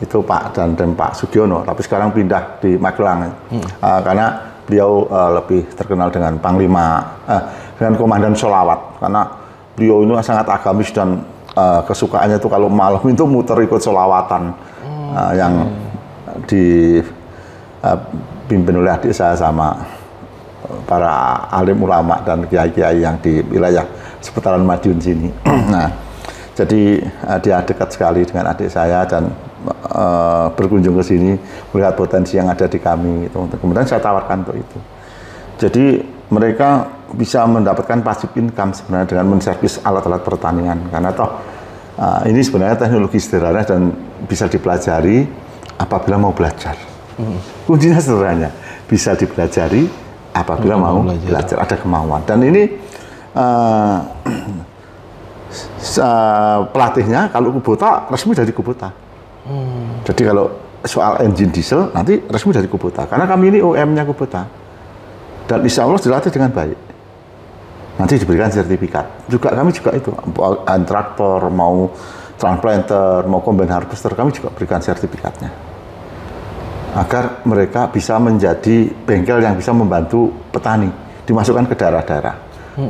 Speaker 6: Itu Pak dan Pak Sugiono, tapi sekarang pindah di Magelang. Karena beliau lebih terkenal dengan Panglima, dengan Komandan Sholawat. Karena beliau ini sangat agamis dan kesukaannya itu kalau malam itu muter ikut sholawatan yang dipimpin oleh adik saya sama para alim ulama dan kiai-kiai yang di wilayah seputaran Madiun sini. Nah, jadi dia dekat sekali dengan adik saya dan berkunjung ke sini melihat potensi yang ada di kami. Kemudian saya tawarkan untuk itu. Jadi mereka bisa mendapatkan passive income sebenarnya dengan menservis alat-alat pertanian. Karena toh ini sebenarnya teknologi sederhana dan bisa dipelajari apabila mau belajar. Kuncinya sederhana, bisa dipelajari apabila mau belajar, ada kemauan. Dan ini pelatihnya kalau Kubota resmi dari Kubota. Jadi kalau soal engine diesel nanti resmi dari Kubota. Karena kami ini OEM-nya Kubota. Dan insya Allah dilatih dengan baik. Nanti diberikan sertifikat. Juga kami juga itu, traktor, mau transplanter, mau combine harvester, kami juga berikan sertifikatnya. Agar mereka bisa menjadi bengkel yang bisa membantu petani, dimasukkan ke daerah-daerah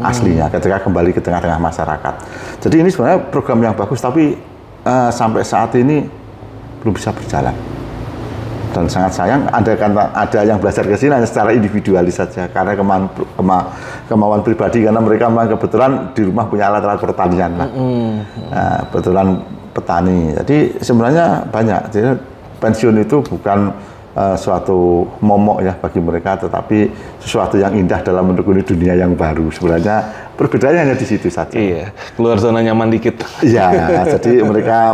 Speaker 6: aslinya, ketika kembali ke tengah-tengah masyarakat. Jadi ini sebenarnya program yang bagus, tapi sampai saat ini belum bisa berjalan. Dan sangat sayang ada yang belajar ke sini hanya secara individualis saja karena kemauan pribadi, karena mereka memang kebetulan di rumah punya alat-alat pertanian lah. Kebetulan petani. Jadi sebenarnya banyak. Jadi pensiun itu bukan suatu momok ya bagi mereka, tetapi sesuatu yang indah dalam menekuni dunia yang baru. Sebenarnya perbedaannya hanya di situ saja.
Speaker 2: Iya, keluar zona nyaman dikit.
Speaker 6: Iya, jadi mereka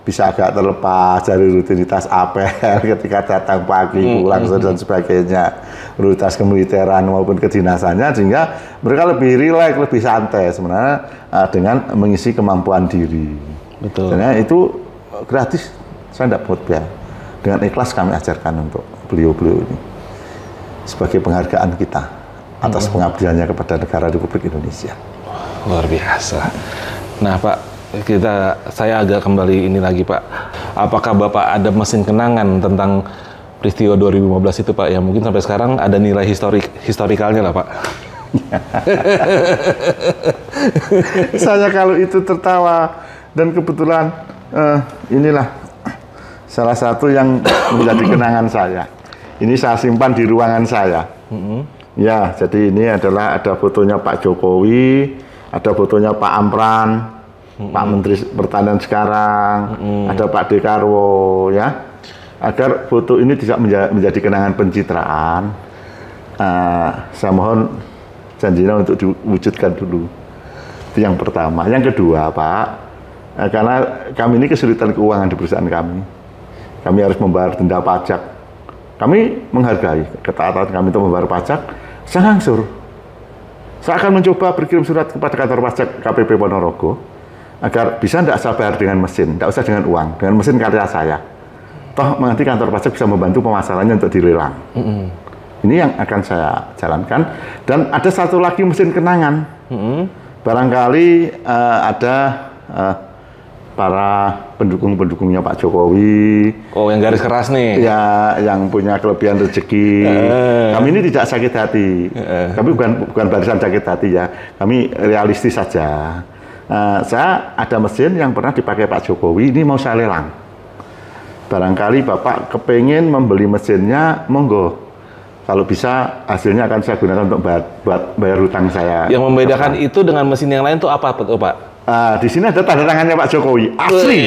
Speaker 6: bisa agak terlepas dari rutinitas apel ketika datang pagi, pulang dan sebagainya, rutinitas kemiliteran maupun kedinasannya, sehingga mereka lebih rileks, lebih santai sebenarnya dengan mengisi kemampuan diri.
Speaker 2: Betul.
Speaker 6: Karena itu gratis, saya tidak buat biaya. Dengan ikhlas kami ajarkan untuk beliau-beliau ini sebagai penghargaan kita atas pengabdiannya kepada negara Republik Indonesia.
Speaker 2: Luar biasa. Nah Pak, saya agak kembali ini lagi Pak. Apakah Bapak ada mesin kenangan tentang peristiwa 2015 itu Pak? Ya mungkin sampai sekarang ada nilai historikalnya lah Pak.
Speaker 6: Saya kalau itu tertawa, dan kebetulan inilah salah satu yang menjadi kenangan saya. Ini saya simpan di ruangan saya. Ya, jadi ini adalah ada fotonya Pak Jokowi, ada fotonya Pak Ampran, Pak Menteri Pertanian sekarang, ada Pak Dekarwo, ya. Agar foto ini tidak menjadi kenangan pencitraan, saya mohon janjinya untuk diwujudkan dulu. Itu yang pertama. Yang kedua, Pak, karena kami ini kesulitan keuangan di perusahaan kami harus membayar denda pajak. Kami menghargai ketaatan kami untuk membayar pajak. Saya ngangsur. Saya akan mencoba berkirim surat kepada kantor pajak KPP Ponorogo agar bisa tidak saya bayar dengan mesin, tidak usah dengan uang, dengan mesin karya saya. Toh nanti kantor pajak bisa membantu pemasarannya untuk dilelang. Ini yang akan saya jalankan. Dan ada satu lagi mesin kenangan. Barangkali ada para pendukung-pendukungnya Pak Jokowi.
Speaker 2: Oh, yang garis keras nih.
Speaker 6: Ya, yang punya kelebihan rezeki. Kami ini tidak sakit hati. Kami bukan barisan sakit hati ya. Kami realistis saja. Saya ada mesin yang pernah dipakai Pak Jokowi, ini mau saya lelang. Barangkali Bapak kepengen membeli mesinnya, monggo. kalau bisa hasilnya akan saya gunakan untuk buat bayar hutang saya.
Speaker 2: Yang membedakan itu dengan mesin yang lain tuh apa tuh Pak?
Speaker 6: Di sini ada tanda tangannya Pak Jokowi, asli.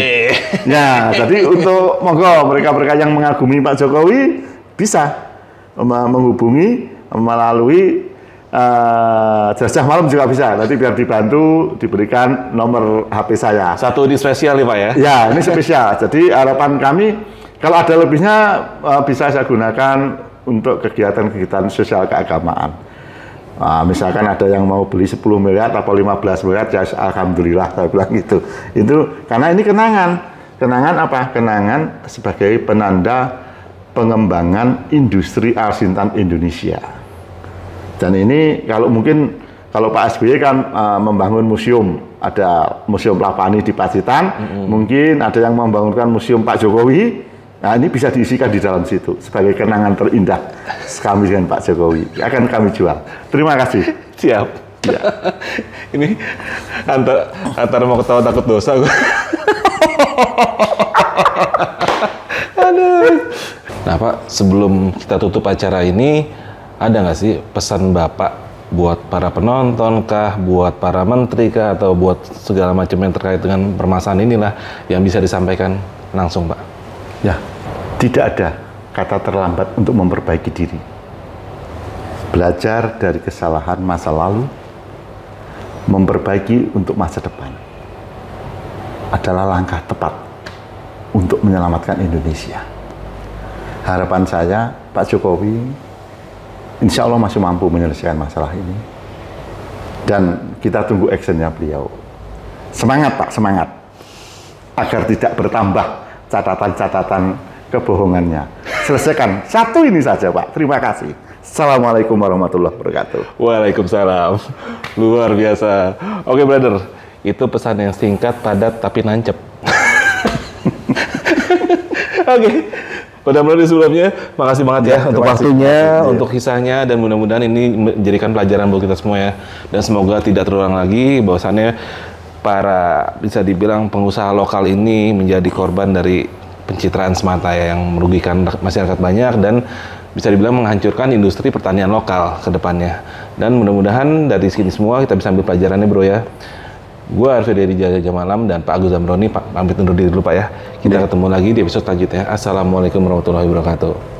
Speaker 6: Ya, jadi untuk monggo mereka-mereka yang mengagumi Pak Jokowi bisa menghubungi melalui Jajah Malam juga bisa. Nanti biar dibantu diberikan nomor HP saya.
Speaker 2: Satu di spesial nih Pak ya?
Speaker 6: Ya, ini spesial. Jadi harapan kami kalau ada lebihnya bisa saya gunakan untuk kegiatan-kegiatan sosial keagamaan. Misalkan ada yang mau beli 10 miliar atau 15 miliar, ya alhamdulillah saya bilang gitu. Itu karena ini kenangan. Kenangan apa? Kenangan sebagai penanda pengembangan industri arsintan Indonesia. Dan ini kalau Pak SBY kan membangun museum, ada Museum Lapani di Pacitan, mungkin ada yang membangunkan Museum Pak Jokowi. Nah, ini bisa diisikan di dalam situ sebagai kenangan terindah kami dengan Pak Jokowi. Akan kami jual. Terima kasih.
Speaker 2: Siap.
Speaker 6: Ya.
Speaker 2: Ini antara mau ketawa takut dosa gue. Aduh. Nah Pak, sebelum kita tutup acara ini, ada nggak sih pesan Bapak buat para penonton kah, buat para menteri kah, atau buat segala macam yang terkait dengan permasalahan inilah yang bisa disampaikan langsung Pak?
Speaker 6: Ya, tidak ada kata terlambat untuk memperbaiki diri. Belajar dari kesalahan masa lalu, memperbaiki untuk masa depan adalah langkah tepat untuk menyelamatkan Indonesia. Harapan saya, Pak Jokowi, insya Allah masih mampu menyelesaikan masalah ini. Dan kita tunggu actionnya beliau. Semangat Pak, semangat. Agar tidak bertambah catatan-catatan kebohongannya. Selesaikan satu ini saja Pak. Terima kasih. Assalamualaikum warahmatullahi wabarakatuh.
Speaker 2: Waalaikumsalam. Luar biasa. Oke brother, itu pesan yang singkat, padat, tapi nancep. Oke. Pada mulai sebelumnya, makasih banget ya untuk waktunya, untuk kisahnya, dan mudah-mudahan ini menjadikan pelajaran buat kita semua ya. Dan semoga tidak terulang lagi bahwasannya para, bisa dibilang pengusaha lokal ini menjadi korban dari pencitraan semata ya, yang merugikan masyarakat banyak dan bisa dibilang menghancurkan industri pertanian lokal ke depannya. Dan mudah-mudahan dari sini semua kita bisa ambil pelajarannya bro ya. Gue Arfi dari Jajah Malam dan Pak Agus Zamroni, Pak pamit undur diri dulu Pak ya. Kita ketemu lagi di episode selanjutnya. Assalamualaikum warahmatullahi wabarakatuh.